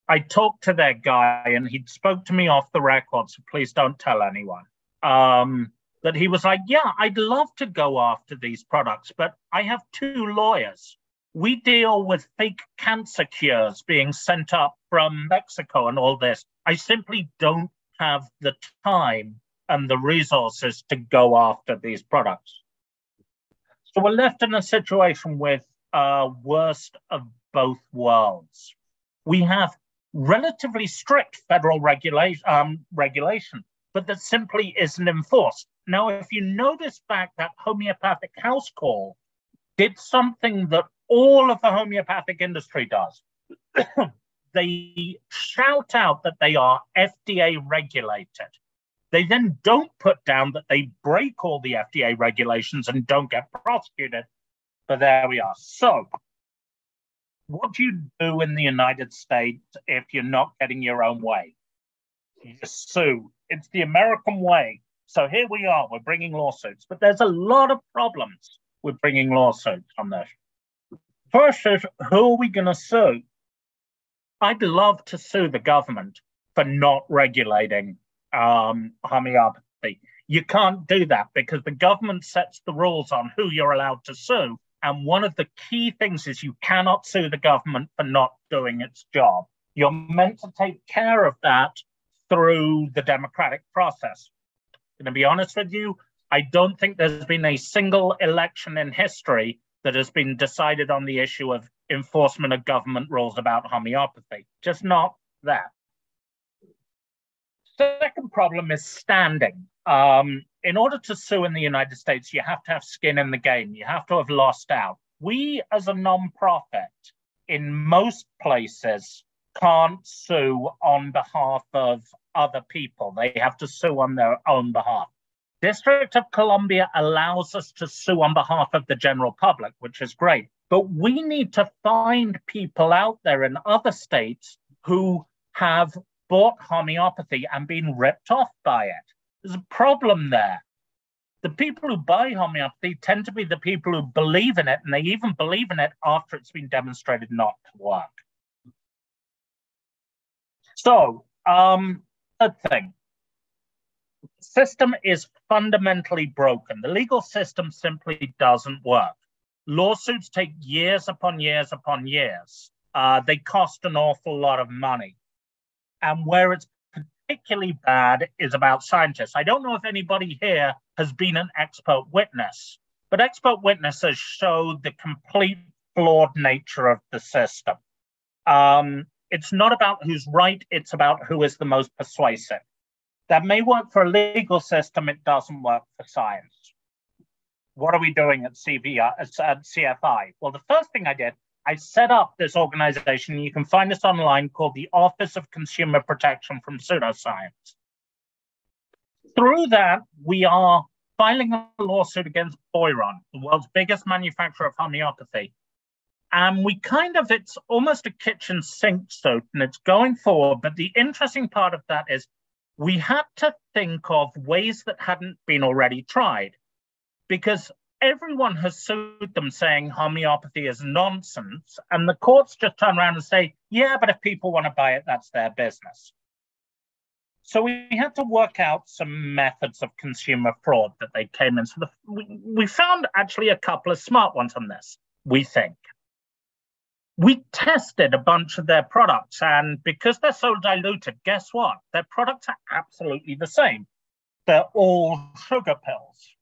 I talked to that guy and he spoke to me off the record, so please don't tell anyone. That he was like, yeah, I'd love to go after these products, but I have 2 lawyers. We deal with fake cancer cures being sent up from Mexico and all this. I simply don't have the time and the resources to go after these products. So we're left in a situation with worst of both worlds. We have relatively strict federal regulation, but that simply isn't enforced. Now, if you notice back, that homeopathic house call did something that all of the homeopathic industry does. They shout out that they are FDA regulated. They then don't put down that they break all the FDA regulations and don't get prosecuted. But there we are. So, what do you do in the United States if you're not getting your own way? You sue. It's the American way. So here we are, we're bringing lawsuits, but there's a lot of problems with bringing lawsuits on this. First is, who are we going to sue? I'd love to sue the government for not regulating homeopathy. You can't do that because the government sets the rules on who you're allowed to sue. And one of the key things is you cannot sue the government for not doing its job. You're meant to take care of that through the democratic process. I'm going to be honest with you, I don't think there's been a single election in history that has been decided on the issue of enforcement of government rules about homeopathy. Just not that. Second problem is standing. In order to sue in the United States, you have to have skin in the game. You have to have lost out. We, as a nonprofit, in most places, can't sue on behalf of other people. They have to sue on their own behalf. District of Columbia allows us to sue on behalf of the general public, which is great. But we need to find people out there in other states who have bought homeopathy and been ripped off by it. There's a problem there. The people who buy homeopathy tend to be the people who believe in it, and they even believe in it after it's been demonstrated not to work. So, third thing, the system is fundamentally broken. The legal system simply doesn't work. Lawsuits take years upon years upon years. They cost an awful lot of money. And where it's particularly bad is about scientists. I don't know if anybody here has been an expert witness, but expert witnesses show the complete flawed nature of the system. It's not about who's right, it's about who is the most persuasive. That may work for a legal system, it doesn't work for science. What are we doing at CFI? Well, the first thing I did, I set up this organization, you can find this online, called the Office of Consumer Protection from Pseudoscience. Through that, we are filing a lawsuit against Boiron, the world's biggest manufacturer of homeopathy. And it's almost a kitchen sink suit, and it's going forward. But the interesting part of that is we had to think of ways that hadn't been already tried, because everyone has sued them saying homeopathy is nonsense, and the courts just turn around and say, yeah, but if people want to buy it, that's their business. So we had to work out some methods of consumer fraud that they came in. So we found actually a couple of smart ones on this, we think. We tested a bunch of their products, and because they're so diluted, guess what? Their products are absolutely the same. They're all sugar pills.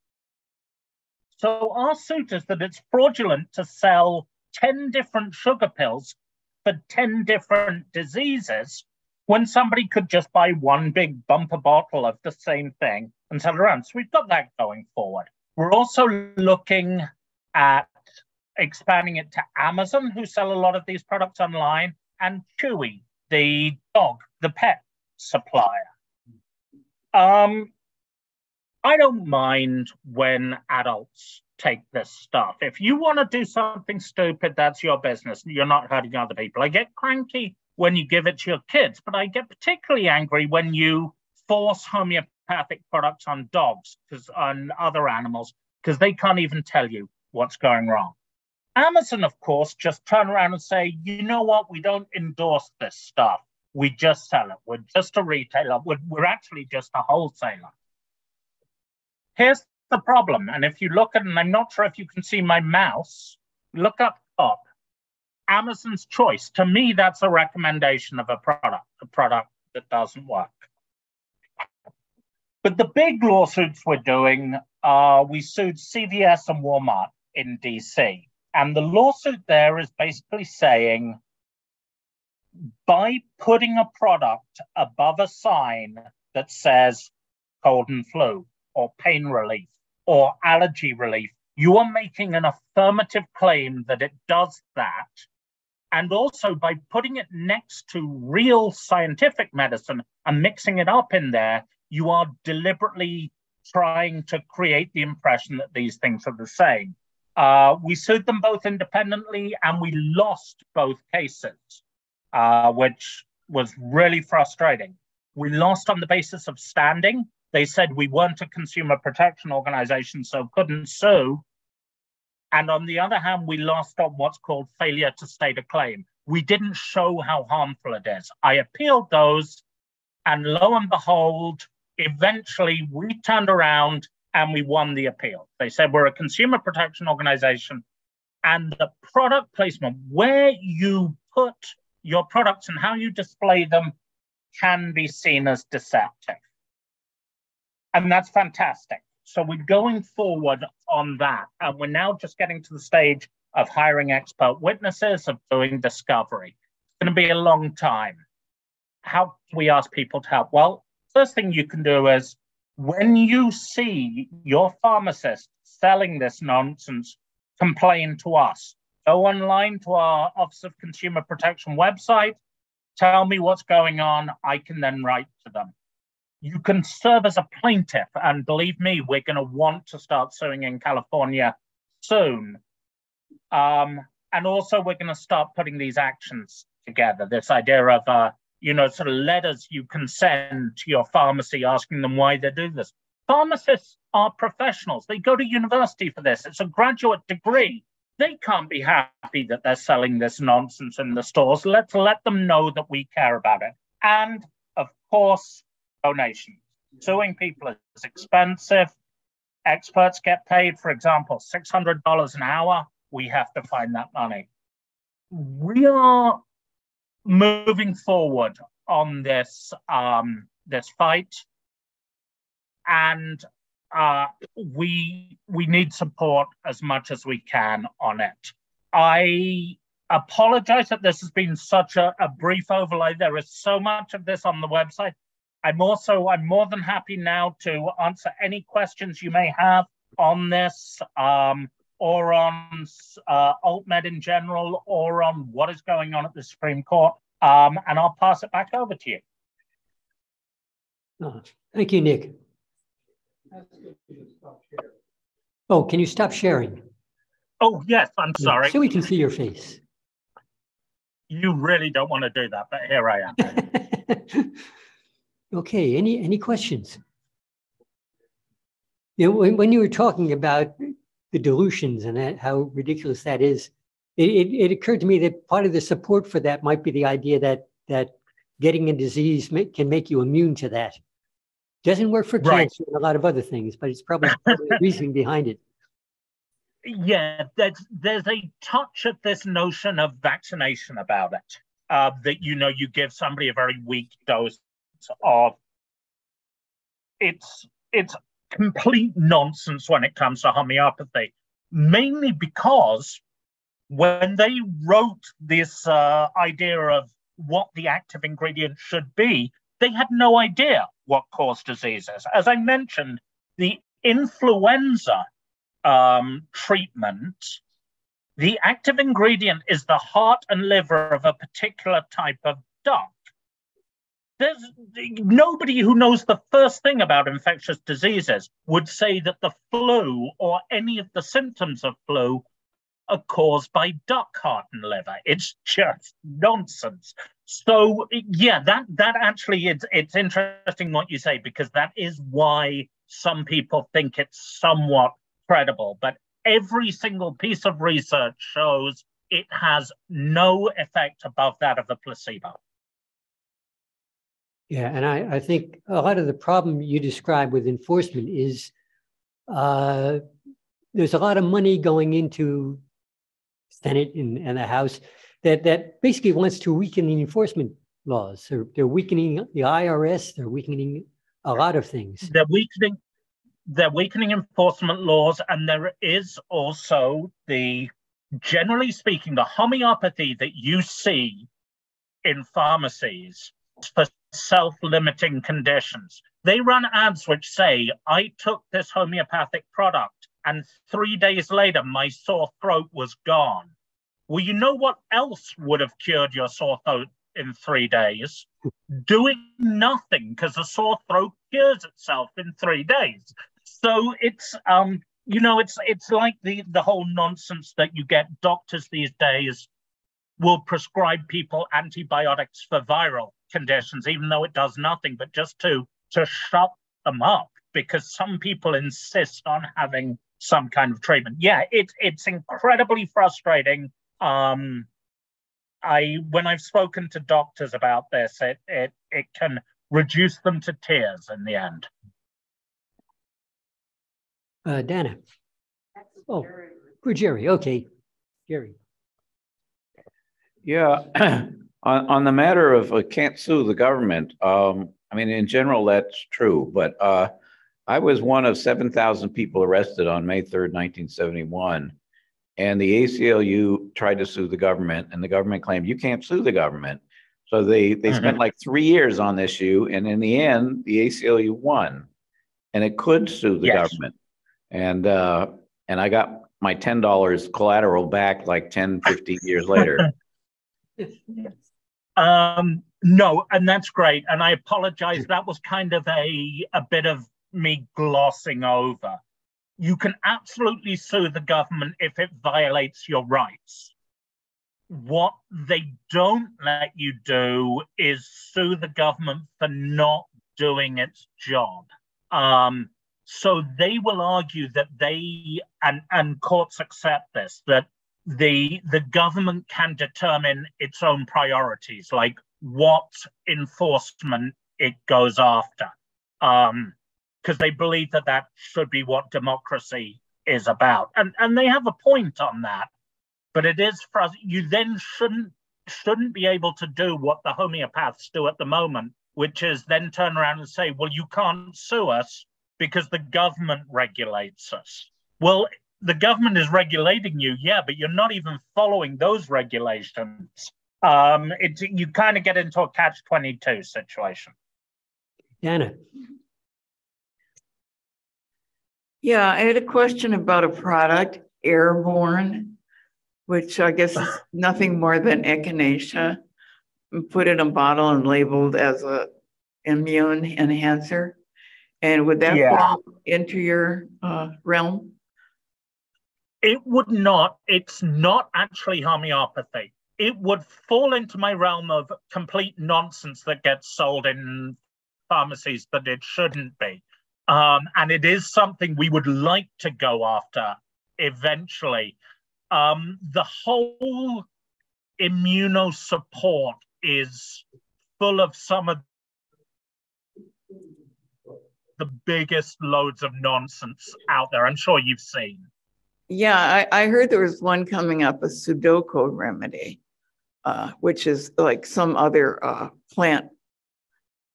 So our suit is that it's fraudulent to sell 10 different sugar pills for 10 different diseases when somebody could just buy one big bumper bottle of the same thing and sell it around. So we've got that going forward. We're also looking at expanding it to Amazon, who sell a lot of these products online, and Chewy, the dog, the pet supplier. I don't mind when adults take this stuff. If you want to do something stupid, that's your business. You're not hurting other people. I get cranky when you give it to your kids, but I get particularly angry when you force homeopathic products on dogs, on other animals, because they can't even tell you what's going wrong. Amazon, of course, just turn around and say, you know what, we don't endorse this stuff. We just sell it. We're just a retailer. We're actually just a wholesaler. Here's the problem. And if you look at, and I'm not sure if you can see my mouse, look up top, Amazon's Choice. To me, that's a recommendation of a product that doesn't work. But the big lawsuits we're doing, we sued CVS and Walmart in DC. And the lawsuit there is basically saying, by putting a product above a sign that says cold and flu or pain relief or allergy relief, you are making an affirmative claim that it does that. And also by putting it next to real scientific medicine and mixing it up in there, you are deliberately trying to create the impression that these things are the same. We sued them both independently and we lost both cases, which was really frustrating. We lost on the basis of standing. They said we weren't a consumer protection organization, so couldn't sue. And on the other hand, we lost on what's called failure to state a claim. We didn't show how harmful it is. I appealed those, and lo and behold, eventually we turned around and we won the appeal. They said we're a consumer protection organization, and the product placement, where you put your products and how you display them, can be seen as deceptive. And that's fantastic. So we're going forward on that. And we're now just getting to the stage of hiring expert witnesses, of doing discovery. It's going to be a long time. How can we ask people to help? Well, first thing you can do is, when you see your pharmacist selling this nonsense, complain to us. Go online to our Office of Consumer Protection website, tell me what's going on, I can then write to them. You can serve as a plaintiff, and believe me, we're going to want to start suing in California soon. And also, we're going to start putting these actions together. This idea of, sort of letters you can send to your pharmacy asking them why they do this. Pharmacists are professionals. They go to university for this. It's a graduate degree. They can't be happy that they're selling this nonsense in the stores. Let's let them know that we care about it. And, of course, donations. Suing people is expensive. Experts get paid, for example, $600 an hour. We have to find that money. We are moving forward on this this fight, and we need support as much as we can on it. I apologize that this has been such a brief overlay. There is so much of this on the website. I'm more than happy now to answer any questions you may have on this, or on AltMed in general, or on what is going on at the Supreme Court. And I'll pass it back over to you. Thank you, Nick. Oh, can you stop sharing? Oh, yes, I'm sorry. So we can see your face. You really don't want to do that, but here I am. Okay, any questions? When you were talking about the dilutions and how ridiculous that is, it occurred to me that part of the support for that might be the idea that getting a disease can make you immune to that. Doesn't work for cancer and a lot of other things, but it's probably the reasoning behind it. Yeah, there's a touch of this notion of vaccination about it, that you give somebody a very weak dose of. It's complete nonsense when it comes to homeopathy, mainly because when they wrote this idea of what the active ingredient should be, they had no idea what caused diseases. As I mentioned, the influenza treatment, the active ingredient is the heart and liver of a particular type of duck. There's nobody who knows the first thing about infectious diseases would say that the flu or any of the symptoms of flu are caused by duck heart and liver. It's just nonsense. So yeah, that actually it's interesting what you say, because that is why some people think it's somewhat credible. But every single piece of research shows it has no effect above that of a placebo. Yeah, and I think a lot of the problem you describe with enforcement is there's a lot of money going into Senate and the House that basically wants to weaken the enforcement laws. They're weakening the IRS. They're weakening a lot of things. They're weakening enforcement laws, and there is also generally speaking, the homeopathy that you see in pharmacies for self-limiting conditions. They run ads which say, I took this homeopathic product and 3 days later, my sore throat was gone. Well, you know what else would have cured your sore throat in 3 days? Doing nothing, because a sore throat cures itself in 3 days. So it's it's like the whole nonsense that you get. Doctors these days will prescribe people antibiotics for viral conditions, even though it does nothing, but just to shut them up, because some people insist on having some kind of treatment. Yeah, it's incredibly frustrating. When I've spoken to doctors about this, it can reduce them to tears in the end. Dana. Oh, for Jerry. Okay, Jerry. Yeah, on the matter of can't sue the government. I mean, in general, that's true. But I was one of 7,000 people arrested on May 3rd, 1971. And the ACLU tried to sue the government, and the government claimed you can't sue the government. So they spent like 3 years on this issue. And in the end, the ACLU won, and it could sue the government. And I got my $10 collateral back like 10, 15 years later. No, and that's great. And I apologize. That was kind of a bit of me glossing over. You can absolutely sue the government if it violates your rights. What they don't let you do is sue the government for not doing its job. So they will argue that and courts accept this, that the government can determine its own priorities, like what enforcement it goes after, because they believe that should be what democracy is about, and they have a point on that. But it is for us. You then shouldn't be able to do what the homeopaths do at the moment, which is then turn around and say, well, you can't sue us because the government regulates us. Well, the government is regulating you, yeah, but you're not even following those regulations. You kind of get into a catch-22 situation. Anna. Yeah, I had a question about a product, Airborne, which I guess is nothing more than echinacea, put in a bottle and labeled as a immune enhancer. And would that fall into your realm? It would not. It's not actually homeopathy. It would fall into my realm of complete nonsense that gets sold in pharmacies, but it shouldn't be. And it is something we would like to go after eventually. The whole immunosupport is full of some of the biggest loads of nonsense out there. I'm sure you've seen. Yeah, I heard there was one coming up, a Sudoku remedy, which is like some other plant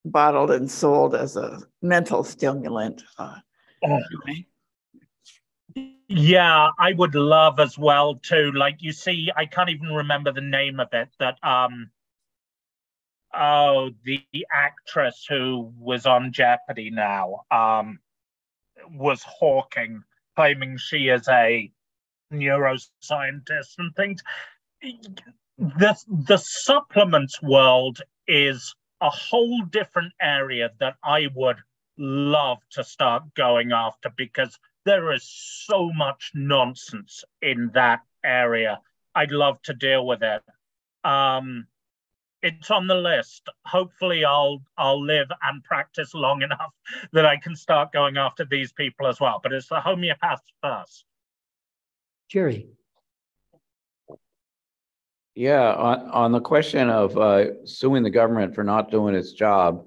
bottled and sold as a mental stimulant. Yeah, I would love as well too. Like you see, I can't even remember the name of it. That the actress who was on Jeopardy now was hawking, claiming she is a neuroscientist and things. The supplements world is a whole different area that I would love to start going after, because there is so much nonsense in that area. I'd love to deal with it. It's on the list. Hopefully I'll live and practice long enough that I can start going after these people as well. But it's the homeopaths first. Jerry. Yeah, on the question of suing the government for not doing its job,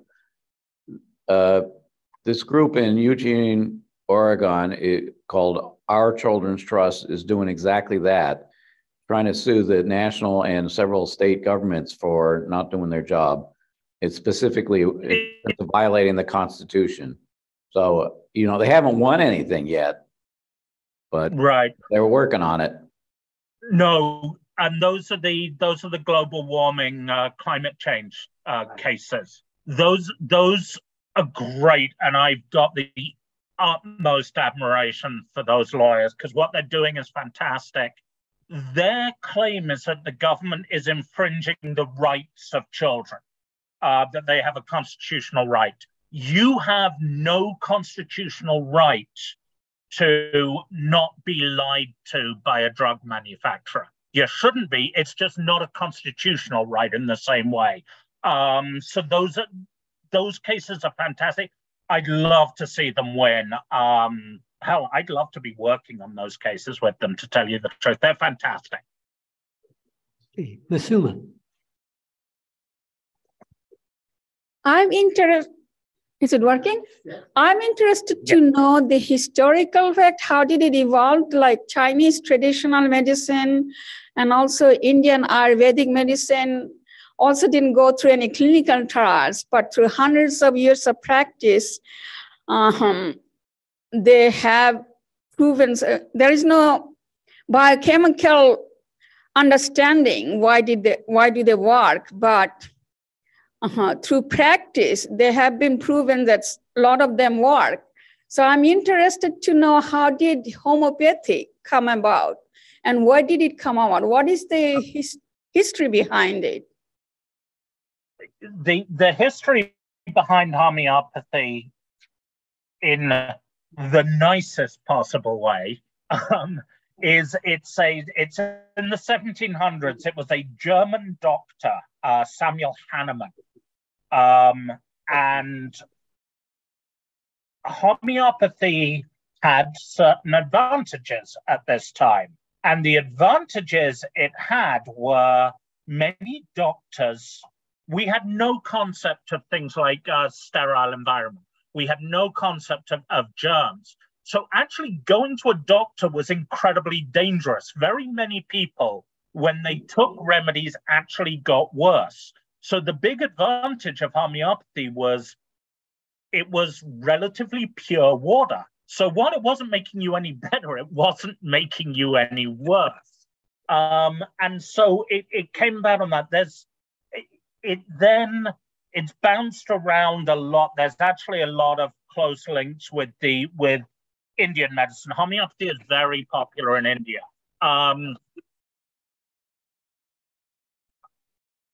this group in Eugene, Oregon, called Our Children's Trust, is doing exactly that, trying to sue the national and several state governments for not doing their job. It's specifically violating the Constitution. So, you know, they haven't won anything yet, but right, they're working on it. No, and those are the global warming, climate change cases. Those are great, and I've got the utmost admiration for those lawyers because what they're doing is fantastic. Their claim is that the government is infringing the rights of children, that they have a constitutional right. You have no constitutional right to not be lied to by a drug manufacturer. You shouldn't be. It's just not a constitutional right in the same way. So those cases are fantastic. I'd love to see them win. Hell, I'd love to be working on those cases with them, to tell you the truth. They're fantastic. Masuma. I'm interested. Is it working? Yeah. I'm interested to know the historical fact. How did it evolve? Like Chinese traditional medicine and also Indian Ayurvedic medicine also didn't go through any clinical trials, but through hundreds of years of practice, they have proven there is no biochemical understanding why do they work, but through practice, they have been proven that a lot of them work. So I'm interested to know, how did homeopathy come about and why did it come about? What is the history behind it? The history behind homeopathy, in the nicest possible way, is it's in the 1700s. It was a German doctor, Samuel Hahnemann, and homeopathy had certain advantages at this time, and the advantages it had were many doctors. We had no concept of things like sterile environment. We had no concept of germs. So actually going to a doctor was incredibly dangerous. Very many people, when they took remedies, actually got worse. So the big advantage of homeopathy was it was relatively pure water. So while it wasn't making you any better, it wasn't making you any worse. And so it came about on that. It's bounced around a lot. There's actually a lot of close links with Indian medicine. Homeopathy is very popular in India.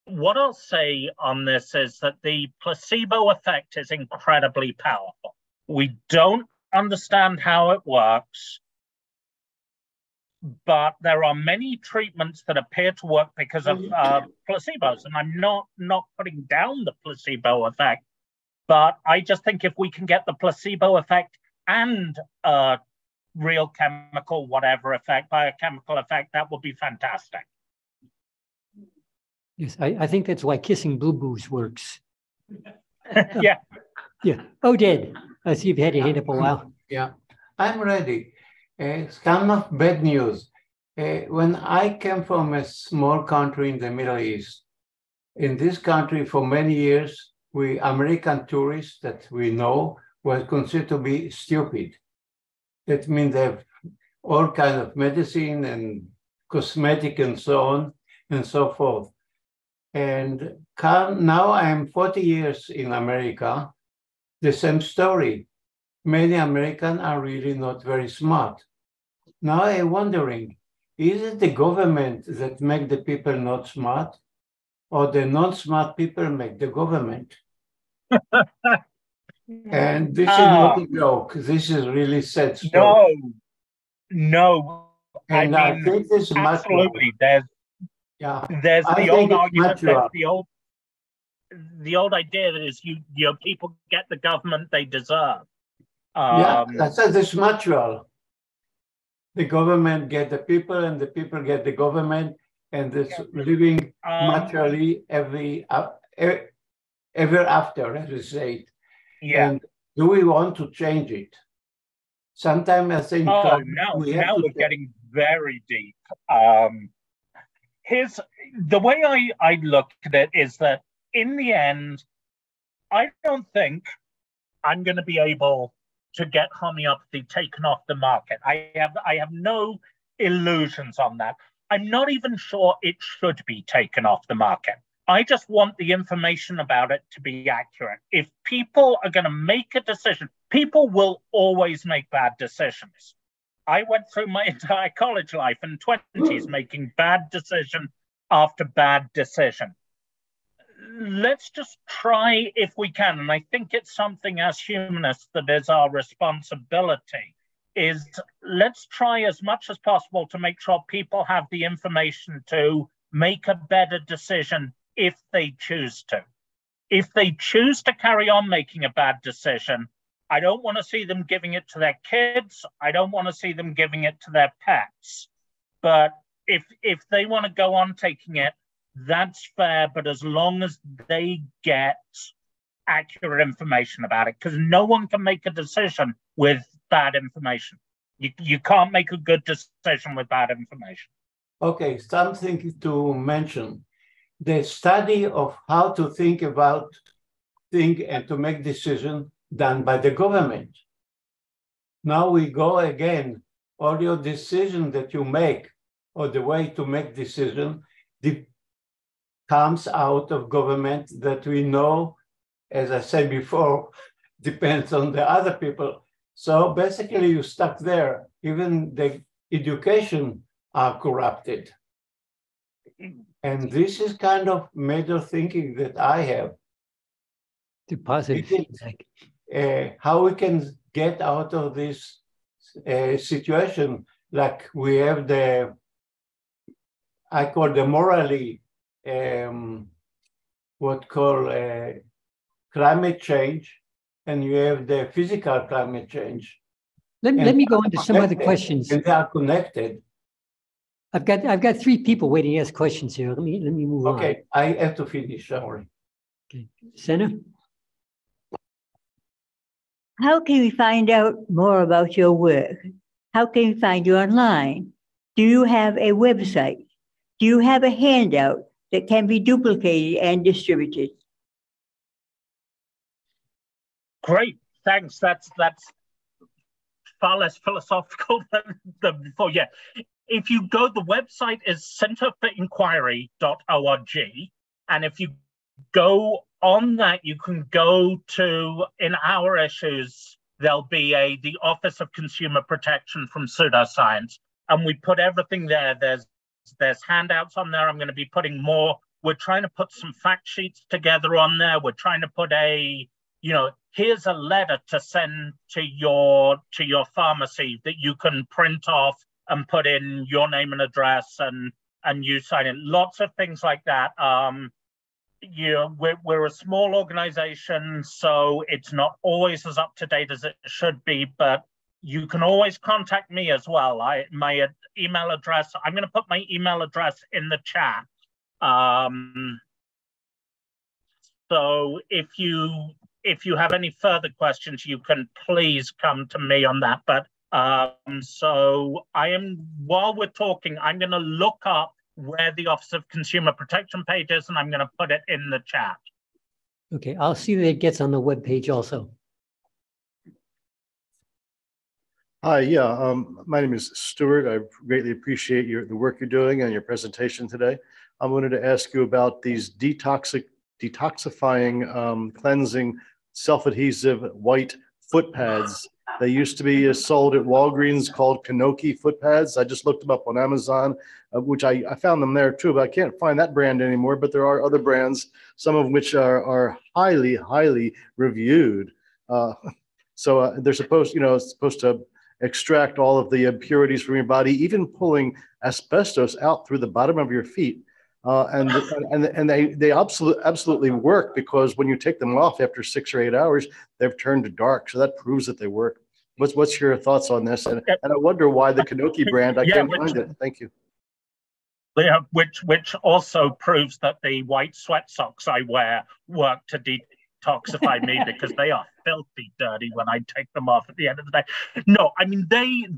What I'll say on this is that the placebo effect is incredibly powerful. We don't understand how it works, but there are many treatments that appear to work because of placebos. And I'm not putting down the placebo effect, but I just think if we can get the placebo effect and real chemical, whatever effect, biochemical effect, that would be fantastic. Yes, I think that's why kissing boo-boos works. Yeah. Yeah. Oded, I see you've had your hand up a while. Yeah, I'm ready. It's kind of bad news. When I came from a small country in the Middle East, in this country for many years, we American tourists that we know were considered to be stupid. That means they have all kinds of medicine and cosmetic and so on and so forth. And now I'm 40 years in America, the same story. Many Americans are really not very smart. Now I'm wondering, is it the government that make the people not smart, or the non-smart people make the government? And this is not a joke. This is really sad story. No. And I mean, I think this absolutely. There's the old argument. The old idea that is your people get the government they deserve. That's this natural. The government get the people, and the people get the government, and it's living naturally ever after, as we say. Yeah. And do we want to change it? Sometimes I think now we're getting very deep. Here's the way I look at it is that in the end, I don't think I'm going to be able to get homeopathy taken off the market. I have no illusions on that. I'm not even sure it should be taken off the market. I just want the information about it to be accurate. If people are going to make a decision, people will always make bad decisions. I went through my entire college life and 20s making bad decision after bad decision. Let's just try if we can, and I think it's something as humanists that is our responsibility, is let's try as much as possible to make sure people have the information to make a better decision if they choose to. If they choose to carry on making a bad decision, I don't want to see them giving it to their kids. I don't want to see them giving it to their pets. But if they want to go on taking it, that's fair, but as long as they get accurate information about it, because no one can make a decision with bad information. You can't make a good decision with bad information. Okay, something to mention. The study of how to think about things and to make decisions done by the government. Now we go again, all your decisions that you make or the way to make decisions comes out of government that we know, as I said before, depends on the other people. So basically you're stuck there. Even the education are corrupted. And this is kind of major thinking that I have. The positive feedback. How we can get out of this situation, like we have I call the morally, climate change, and you have the physical climate change. Let me go into some other questions. And they are connected. I've got three people waiting to ask questions here. Let me move on. Okay, I have to finish. Sorry. Okay, Senna. How can we find out more about your work? How can we find you online? Do you have a website? Do you have a handout that can be duplicated and distributed? Great, thanks. That's far less philosophical than before. Yeah, if you go, the website is centerforinquiry.org, and if you go on that, you can go to, in our issues, there'll be the Office of Consumer Protection from Pseudoscience, and we put everything there. There's handouts on there. I'm going to be putting more. We're trying to put some fact sheets together on there. We're trying to put here's a letter to send to your pharmacy that you can print off and put in your name and address and you sign it. Lots of things like that. We're a small organization, so it's not always as up to date as it should be, but you can always contact me as well. My email address, I'm going to put my email address in the chat. So if you have any further questions, you can please come to me on that. But so while we're talking, I'm going to look up where the Office of Consumer Protection page is, and I'm going to put it in the chat. Okay, I'll see that it gets on the web page also. Hi, yeah, my name is Stuart. I greatly appreciate the work you're doing and your presentation today. I wanted to ask you about these detoxifying, cleansing, self-adhesive white foot pads. They used to be sold at Walgreens called Kanoki foot pads. I just looked them up on Amazon, which I found them there too, but I can't find that brand anymore. But there are other brands, some of which are highly, highly reviewed. So they're supposed to extract all of the impurities from your body, even pulling asbestos out through the bottom of your feet. And they absolutely work, because when you take them off after 6 or 8 hours, they've turned to dark. So that proves that they work. What's your thoughts on this? And I wonder why the Kanoki brand, I can't find it. Thank you. Which also proves that the white sweat socks I wear work to detoxify me because they are filthy dirty when I take them off at the end of the day. No, I mean,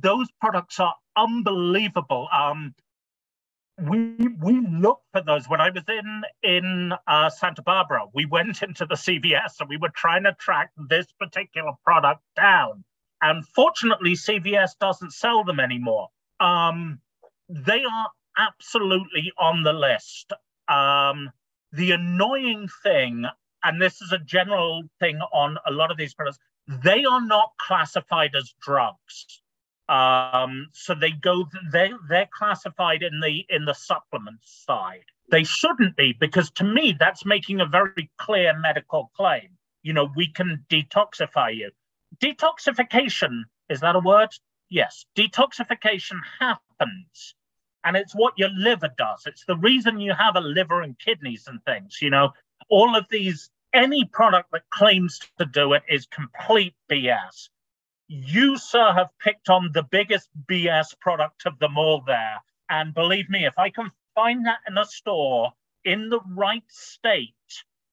those products are unbelievable. We looked for those when I was in Santa Barbara. We went into the CVS and we were trying to track this particular product down. And fortunately, CVS doesn't sell them anymore. They are absolutely on the list. The annoying thing, and this is a general thing on a lot of these products, they are not classified as drugs. So they're classified in the supplements side. They shouldn't be, because to me, that's making a very clear medical claim. You know, we can detoxify you. Detoxification, is that a word? Yes. Detoxification happens. And it's what your liver does. It's the reason you have a liver and kidneys and things. You know, all of these, any product that claims to do it is complete BS. You, sir, have picked on the biggest BS product of them all there. And believe me, if I can find that in a store in the right state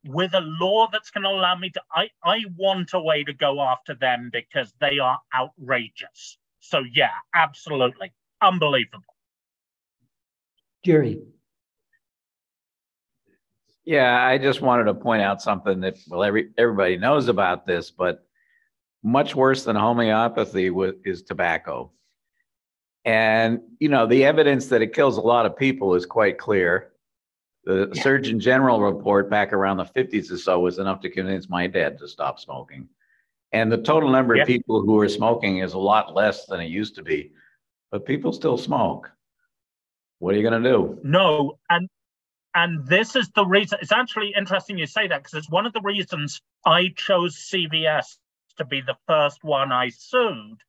with a law that's going to allow me to, I want a way to go after them because they are outrageous. So yeah, absolutely. Unbelievable. Jerry. Yeah, I just wanted to point out something that, well, everybody knows about this, but much worse than homeopathy is tobacco. And, you know, the evidence that it kills a lot of people is quite clear. The Surgeon General report back around the 50s or so was enough to convince my dad to stop smoking. And the total number of people who are smoking is a lot less than it used to be, but people still smoke. What are you going to do? No, and this is the reason. It's actually interesting you say that, because it's one of the reasons I chose CVS to be the first one I sued,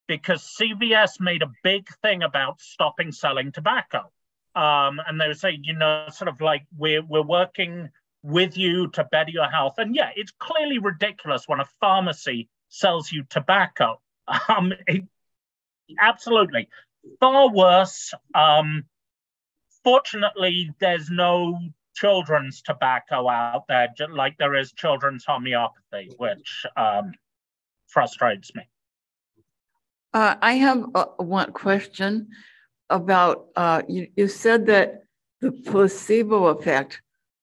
because CVS made a big thing about stopping selling tobacco. And they were saying, you know, sort of like, we're working with you to better your health. And yeah, it's clearly ridiculous when a pharmacy sells you tobacco. Absolutely. Far worse. Fortunately, there's no children's tobacco out there, like there is children's homeopathy, which frustrates me. I have one question about, you said that the placebo effect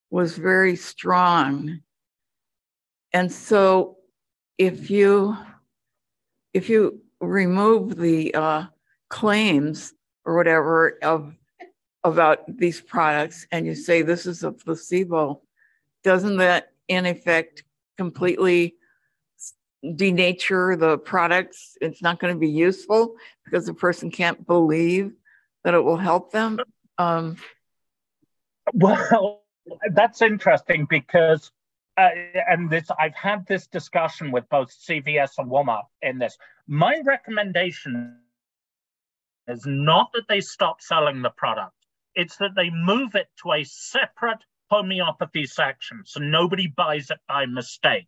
was very strong. And so if you remove the claims or whatever about these products and you say this is a placebo, doesn't that in effect completely denature the products? It's not going to be useful because the person can't believe that it will help them? Well, that's interesting because, I've had this discussion with both CVS and Walmart in this. My recommendation is not that they stop selling the product. It's that they move it to a separate homeopathy section so nobody buys it by mistake.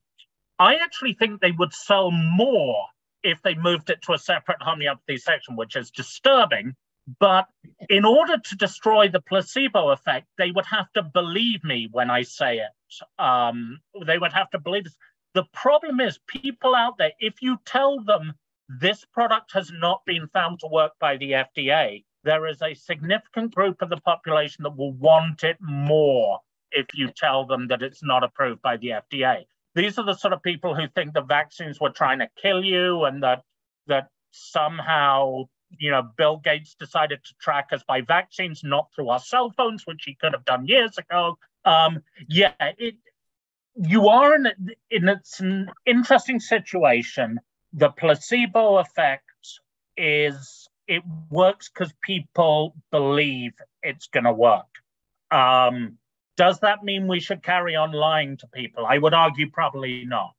I actually think they would sell more if they moved it to a separate homeopathy section, which is disturbing. But in order to destroy the placebo effect, they would have to believe me when I say it. They would have to believe this. The problem is people out there, if you tell them this product has not been found to work by the FDA, there is a significant group of the population that will want it more if you tell them that it's not approved by the FDA. These are the sort of people who think the vaccines were trying to kill you and that somehow, you know, Bill Gates decided to track us by vaccines, not through our cell phones, which he could have done years ago. You are it's an interesting situation. The placebo effect it works because people believe it's going to work. Does that mean we should carry on lying to people? I would argue probably not.